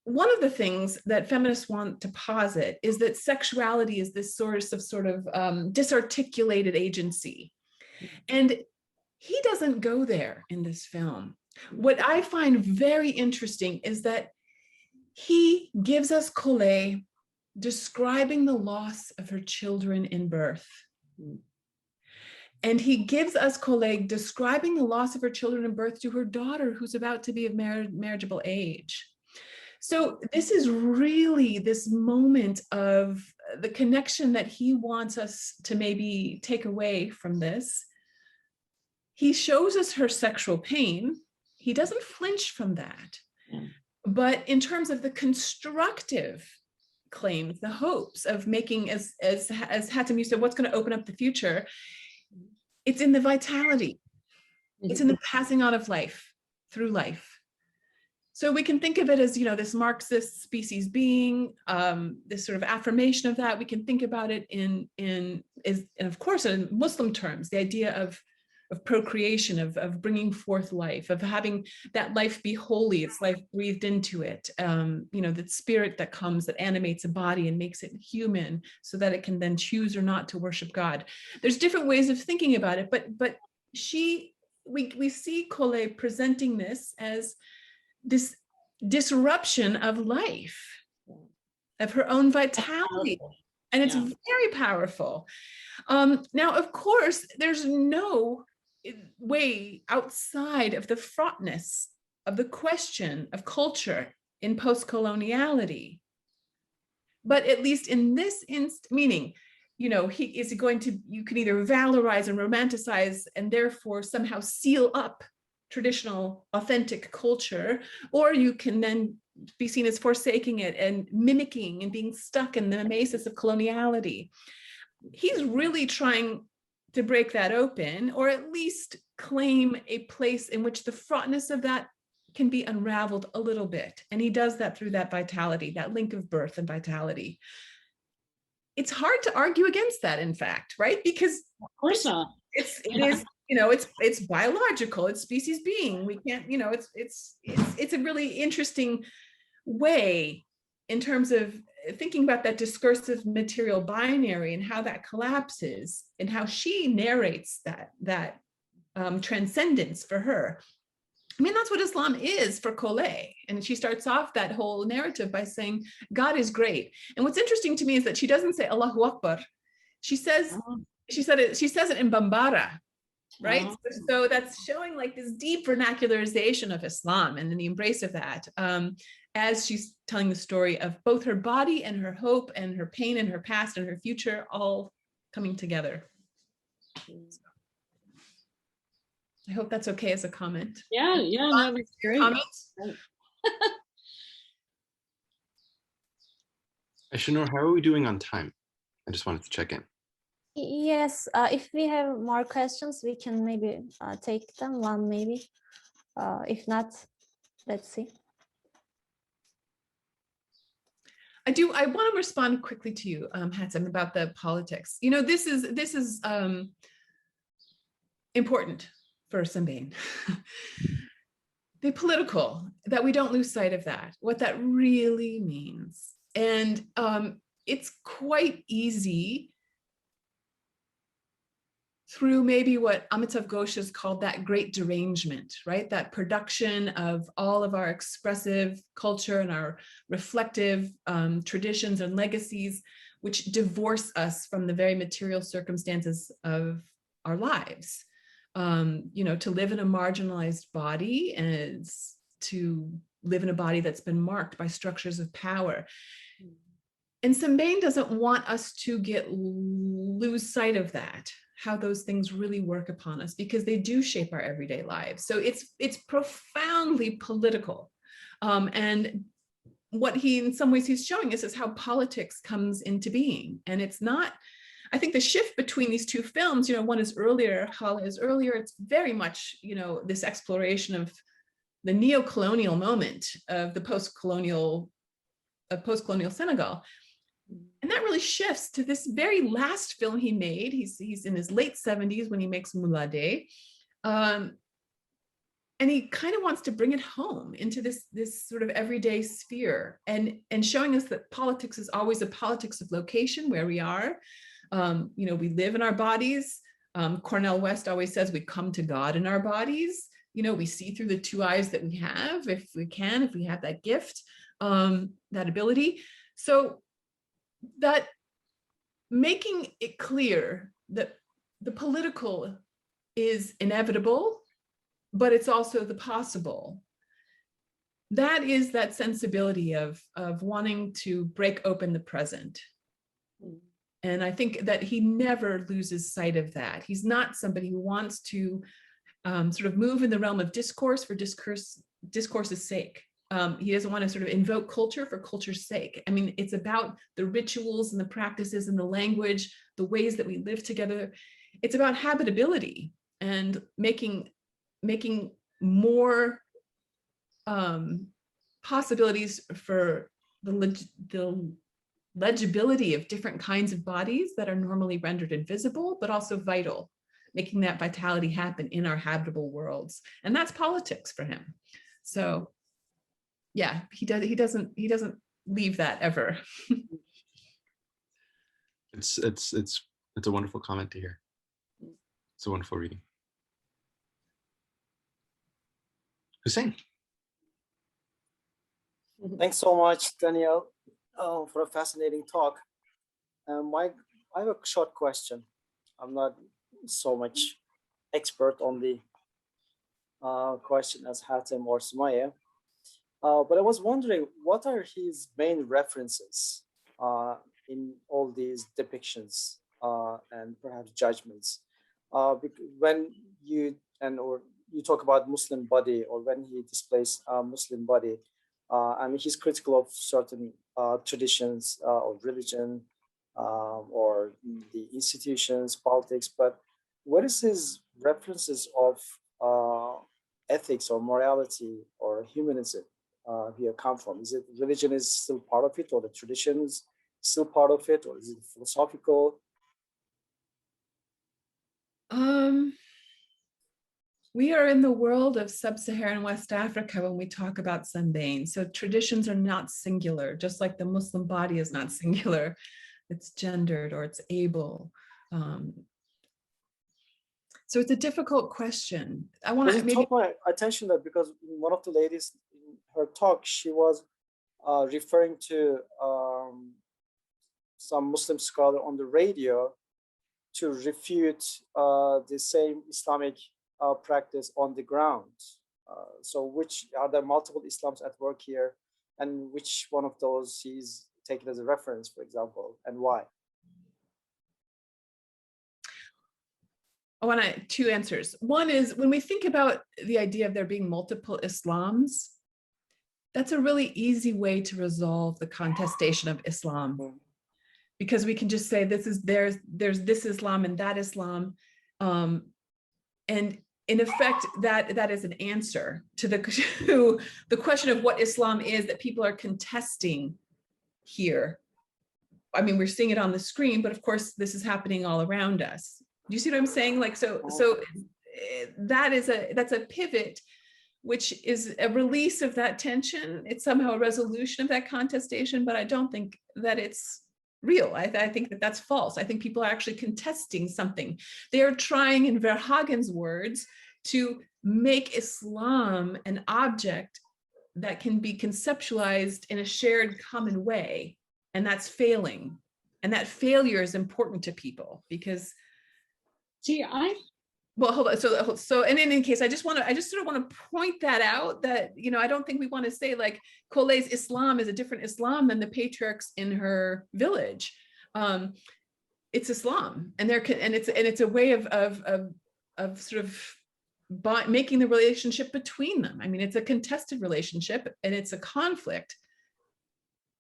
One of the things that feminists want to posit is that sexuality is this source of sort of disarticulated agency. And he doesn't go there in this film. What I find very interesting is that he gives us Colette describing the loss of her children in birth. And he gives us Colette describing the loss of her children in birth to her daughter, who's about to be of marriageable age. So this is really this moment of the connection that he wants us to maybe take away from this. He shows us her sexual pain. He doesn't flinch from that. But in terms of the constructive claims, the hopes of making, as Hatim, you said, what's going to open up the future, it's in the vitality. It's in the passing on of life through life. So we can think of it as, this Marxist species being, this sort of affirmation of that. We can think about it and of course, in Muslim terms, the idea of procreation, of bringing forth life, of having that life be holy, it's life breathed into it, that spirit that comes, that animates a body and makes it human so that it can then choose or not to worship God. There's different ways of thinking about it, but we see Colette presenting this as this disruption of life, of her own vitality. And it's very powerful. Now, of course, there's no way outside of the fraughtness of the question of culture in post-coloniality. But at least in this meaning, you can either valorize and romanticize and therefore somehow seal up traditional, authentic culture, or you can then be seen as forsaking it and mimicking and being stuck in the mimesis of coloniality. He's really trying to break that open, or at least claim a place in which the fraughtness of that can be unraveled a little bit. And he does that through that vitality, that link of birth and vitality. It's hard to argue against that, in fact, right? Because of course not. It is, it's biological, it's species being. We can't, it's a really interesting way in terms of thinking about that discursive material binary and how that collapses and how she narrates that transcendence for her. I mean, that's what Islam is for Colette. And she starts off that whole narrative by saying, God is great. And what's interesting to me is that she doesn't say Allahu Akbar. She says it in Bambara, right? So that's showing like this deep vernacularization of Islam and in the embrace of that, as she's telling the story of both her body and her hope and her pain and her past and her future all coming together. I hope that's okay as a comment. Yeah, no, that's great. Comments? Shanur, how are we doing on time? I just wanted to check in. Yes, if we have more questions, we can maybe take them, one maybe. If not, let's see. I want to respond quickly to you, Hatim, about the politics. This is important for Sembene. The political, that we don't lose sight of that, what that really means. And it's quite easy through maybe what Amitav Ghosh has called that great derangement, right? That production of all of our expressive culture and our reflective traditions and legacies, which divorce us from the very material circumstances of our lives. To live in a marginalized body and to live in a body that's been marked by structures of power. And Sembene doesn't want us to lose sight of that, how those things really work upon us, because they do shape our everyday lives. So it's profoundly political. And what in some ways he's showing us is how politics comes into being. And it's not, I think the shift between these two films, one is earlier, Hala is earlier, it's very much, this exploration of the neo-colonial moment of the post-colonial Senegal. And that really shifts to this very last film he made. He's in his late 70s when he makes Mulade. And he kind of wants to bring it home into this sort of everyday sphere, and showing us that politics is always a politics of location, where we are. You know, we live in our bodies. Cornel West always says we come to God in our bodies. You know, we see through the two eyes that we have, if we have that gift, that ability. So that making it clear that the political is inevitable, but it's also the possible. That is that sensibility of wanting to break open the present. And I think that he never loses sight of that. He's not somebody who wants to sort of move in the realm of discourse for discourse's sake. He doesn't want to sort of invoke culture for culture's sake. I mean, it's about the rituals and the practices and the language, the ways that we live together. It's about habitability and making more possibilities for the legibility of different kinds of bodies that are normally rendered invisible, but also vital, making that vitality happen in our habitable worlds. And that's politics for him. So yeah, he doesn't leave that ever. It's a wonderful comment to hear. It's a wonderful reading. Hussein. Thanks so much, Danielle, for a fascinating talk. I have a short question. I'm not so much expert on the question as Hatim or Sumaya, but I was wondering, what are his main references in all these depictions and perhaps judgments? When you talk about Muslim body, or when he displays Muslim body, I mean, he's critical of certain traditions or religion or the institutions, politics, but what is his references of ethics or morality or humanism here come from? Is it religion is still part of it, or the traditions still part of it, or is it philosophical? We are in the world of sub-Saharan West Africa when we talk about Sembene. So traditions are not singular, just like the Muslim body is not singular. It's gendered, or it's able. So it's a difficult question. I want to maybe... It caught my attention that because one of the ladies in her talk, she was referring to some Muslim scholar on the radio to refute the same Islamic practice on the ground. So which are there multiple Islams at work here, and which one of those he's taken as a reference, for example, and why? I want two answers. One is, when we think about the idea of there being multiple Islams, that's a really easy way to resolve the contestation of Islam, because we can just say there's this Islam and that Islam, and in effect that is an answer to the question of what Islam is that people are contesting here. I mean, we're seeing it on the screen, but of course this is happening all around us. Do you see what I'm saying? Like, so that's a pivot, which is a release of that tension. It's somehow a resolution of that contestation, but I don't think that it's real. I think that that's false. I think people are actually contesting something. They are trying, in Verhagen's words, to make Islam an object that can be conceptualized in a shared common way, and that's failing. And that failure is important to people because... Well, hold on. So, and in any case, I just sort of want to point that out, that, you know, I don't think we want to say like Cole's Islam is a different Islam than the patriarchs in her village. It's Islam, and it's a way of sort of making the relationship between them. I mean, it's a contested relationship and it's a conflict.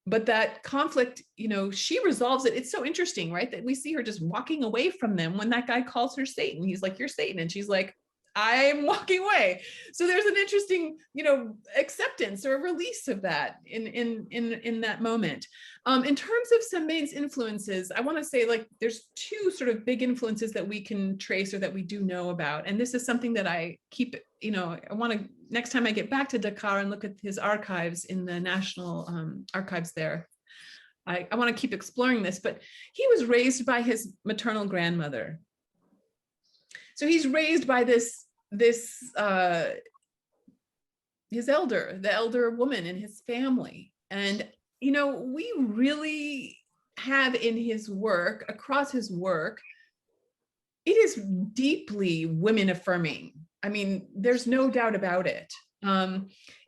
But that conflict, you know, she resolves it. It's so interesting, right? That we see her just walking away from them when that guy calls her Satan. He's like, "You're Satan." And she's like, I'm walking away. So there's an interesting, acceptance or release of that in that moment. In terms of Sembene's influences, I want to say like there's two sort of big influences that we can trace or that we do know about. And this is something that I keep, I want to, next time I get back to Dakar and look at his archives in the National Archives there, I want to keep exploring this, but he was raised by his maternal grandmother. So he's raised by his elder woman in his family. And, we really have in his work, across his work, it is deeply women affirming. I mean, there's no doubt about it.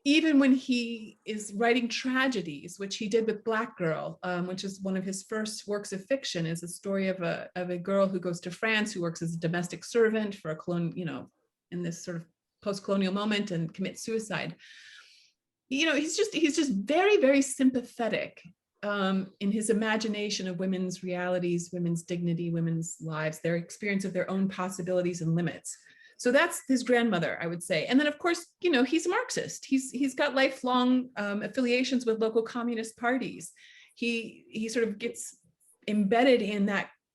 Even when he is writing tragedies, which he did with Black Girl, which is one of his first works of fiction, is a story of a girl who goes to France, who works as a domestic servant for a in this sort of post-colonial moment and commits suicide. He's just very, very sympathetic in his imagination of women's realities, women's dignity, women's lives, their experience of their own possibilities and limits. So that's his grandmother, I would say. And then, of course, he's a Marxist. He's got lifelong affiliations with local communist parties. He sort of gets embedded in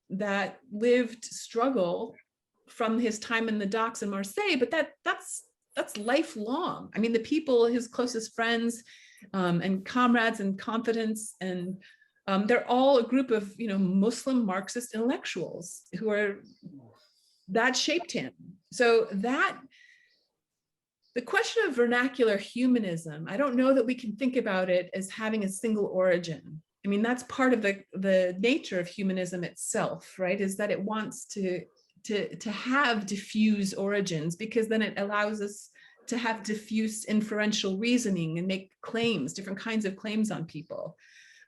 that lived struggle from his time in the docks in Marseille, but that's lifelong. I mean, the people, his closest friends and comrades and confidants, and they're all a group of Muslim Marxist intellectuals that shaped him. So the question of vernacular humanism, I don't know that we can think about it as having a single origin. I mean, that's part of the nature of humanism itself, right? Is that it wants to have diffuse origins, because then it allows us to have diffuse inferential reasoning and make claims, different kinds of claims on people.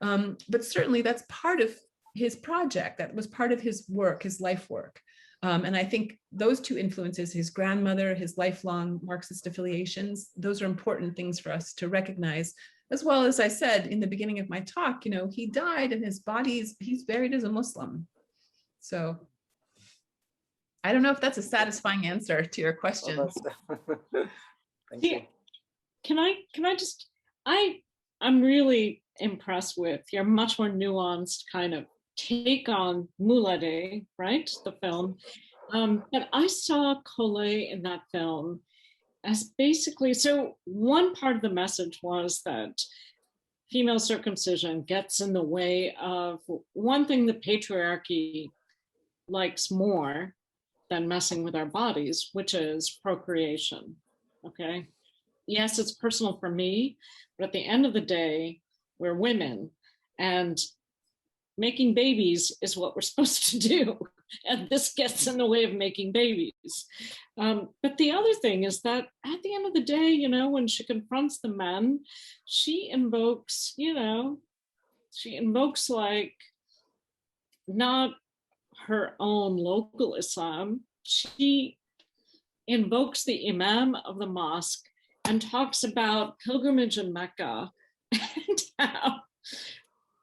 But certainly that's part of his project. That was part of his work, his life work. And I think those two influences, his grandmother, his lifelong Marxist affiliations, those are important things for us to recognize. As well as I said in the beginning of my talk, he died and he's buried as a Muslim. So I don't know if that's a satisfying answer to your question. Thank you. Can I just, I'm really impressed with your much more nuanced kind of take on Moulade, right, the film. But I saw Collet in that film as basically, so one part of the message was that female circumcision gets in the way of one thing the patriarchy likes more than messing with our bodies, which is procreation, okay? Yes, it's personal for me, but at the end of the day, we're women, and making babies is what we're supposed to do. And this gets in the way of making babies. But the other thing is that at the end of the day, when she confronts the men, she invokes, like not her own local Islam. She invokes the Imam of the mosque and talks about pilgrimage in Mecca and how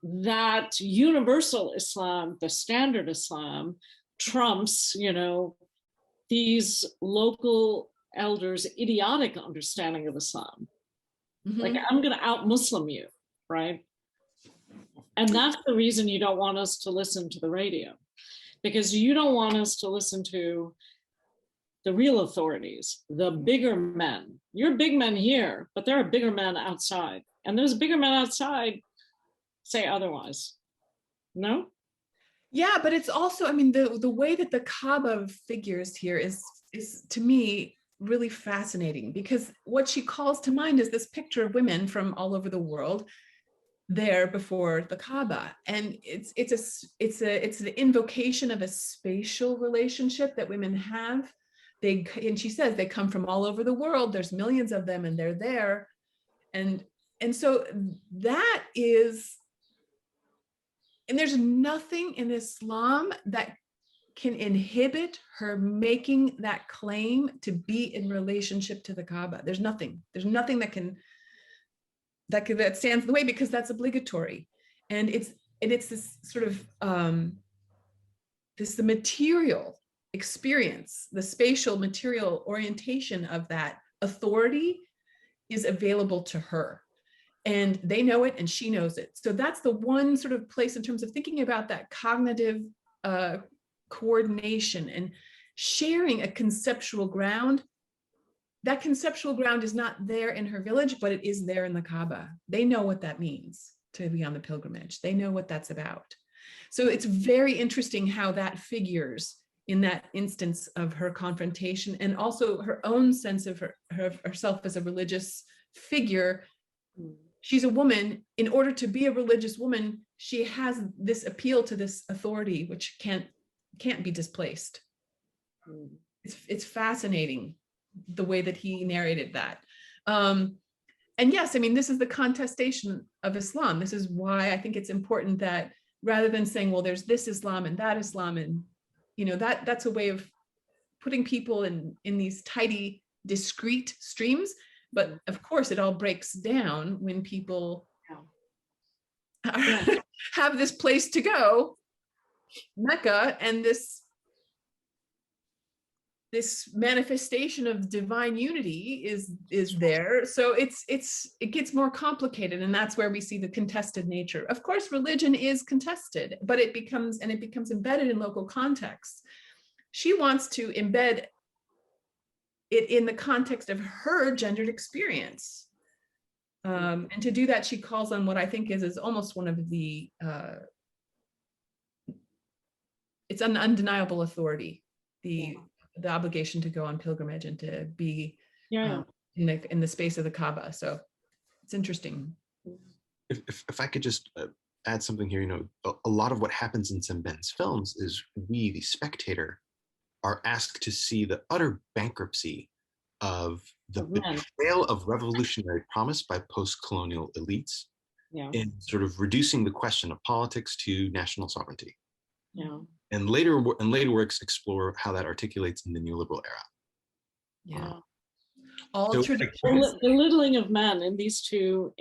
that universal Islam, the standard Islam, trumps, these local elders' idiotic understanding of Islam. Mm-hmm. Like, I'm going to out-Muslim you, right? And that's the reason you don't want us to listen to the radio, because you don't want us to listen to the real authorities, the bigger men. You're big men here, but there are bigger men outside. And those bigger men outside say otherwise. No? Yeah, but it's also, I mean, the way that the Kaaba figures here is to me really fascinating, because what she calls to mind is this picture of women from all over the world there before the Kaaba, and it's an invocation of a spatial relationship that women have. And she says they come from all over the world. There's millions of them, and they're there, and so that is. And there's nothing in Islam that can inhibit her making that claim to be in relationship to the Kaaba. There's nothing that stands in the way, because that's obligatory. And it's this sort of the material experience, the spatial material orientation of that authority is available to her. And they know it and she knows it. So that's the one sort of place in terms of thinking about that cognitive coordination and sharing a conceptual ground. That conceptual ground is not there in her village, but it is there in the Kaaba. They know what that means to be on the pilgrimage. They know what that's about. So it's very interesting how that figures in that instance of her confrontation, and also her own sense of herself as a religious figure. She's a woman. In order to be a religious woman, she has this appeal to this authority, which can't be displaced. It's fascinating the way that he narrated that. And yes, I mean, this is the contestation of Islam. This is why I think it's important that rather than saying, well, there's this Islam and that Islam, and that's a way of putting people in these tidy, discrete streams. But of course, it all breaks down when people have this place to go, Mecca, and this manifestation of divine unity is there. So it gets more complicated, and that's where we see the contested nature. Of course, religion is contested, but it becomes embedded in local contexts. She wants to embed it in the context of her gendered experience. And to do that, she calls on what I think is almost one of the, it's an undeniable authority, the obligation to go on pilgrimage and to be in the space of the Kaaba. So it's interesting. If I could just add something here, a lot of what happens in Sembene's films is we, the spectator, are asked to see the utter bankruptcy of the betrayal of revolutionary promise by post-colonial elites in sort of reducing the question of politics to national sovereignty. And later works explore how that articulates in the neoliberal era. The belittling of men in these two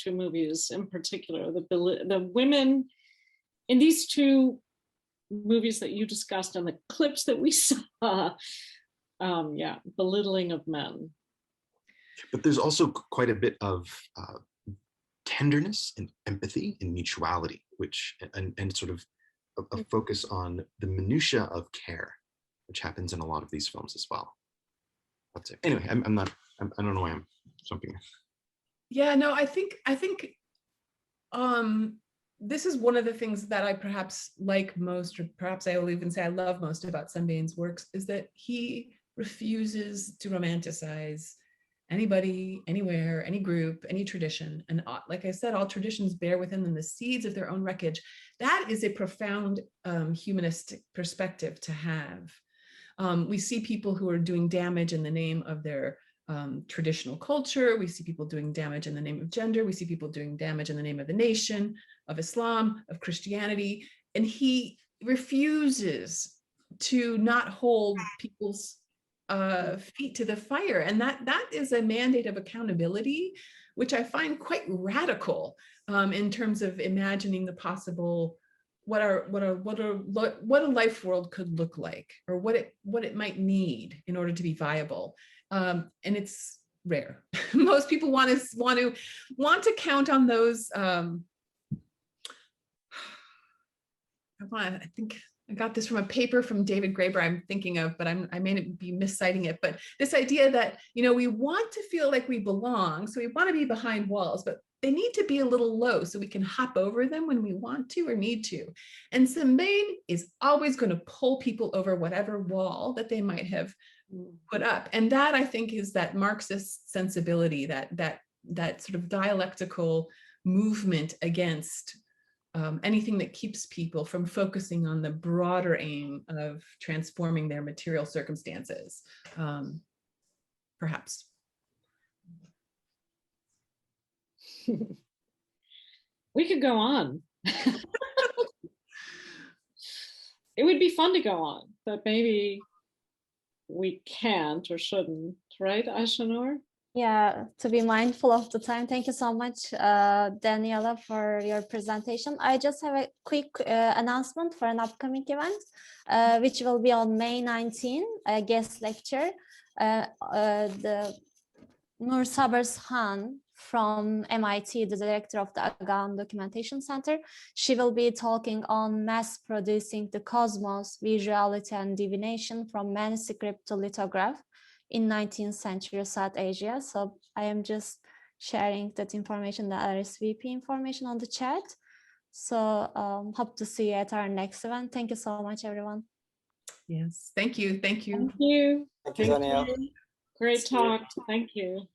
movies in particular, the women in these two movies that you discussed and the clips that we saw, belittling of men. But there's also quite a bit of tenderness and empathy and mutuality, and sort of a focus on the minutiae of care, which happens in a lot of these films as well. That's it. Anyway, I don't know why I'm jumping. Yeah, no, I think this is one of the things that I perhaps like most, or perhaps I will even say I love most about Sembene's works, is that he refuses to romanticize anybody, anywhere, any group, any tradition. And like I said, all traditions bear within them the seeds of their own wreckage. That is a profound humanistic perspective to have. We see people who are doing damage in the name of their traditional culture. We see people doing damage in the name of gender. We see people doing damage in the name of the nation, of Islam, of Christianity. And he refuses to not hold people's feet to the fire. And that is a mandate of accountability, which I find quite radical in terms of imagining the possible, what a life world could look like, or what it might need in order to be viable. And it's rare. Most people want to count on those. I think I got this from a paper from David Graeber I'm thinking of, but I may be misciting it. But this idea that, we want to feel like we belong, so we want to be behind walls, but they need to be a little low so we can hop over them when we want to or need to. And Sembene is always going to pull people over whatever wall that they might have put up. And that, I think, is that Marxist sensibility, that sort of dialectical movement against anything that keeps people from focusing on the broader aim of transforming their material circumstances, perhaps. We could go on. It would be fun to go on, but maybe we can't or shouldn't, right, Aishanur? Yeah, to be mindful of the time. Thank you so much, Daniela, for your presentation. I just have a quick announcement for an upcoming event, which will be on May 19, a guest lecture. The Nur Sabers Khan from MIT, the director of the Agam Documentation Center, she will be talking on mass producing the cosmos, visuality and divination from manuscript to lithograph in 19th century South Asia. So I am just sharing that information, the RSVP information on the chat. So hope to see you at our next event. Thank you so much, everyone. Yes, thank you. Thank you. Thank you. Thank you, Danielle. Great talk. Thank you.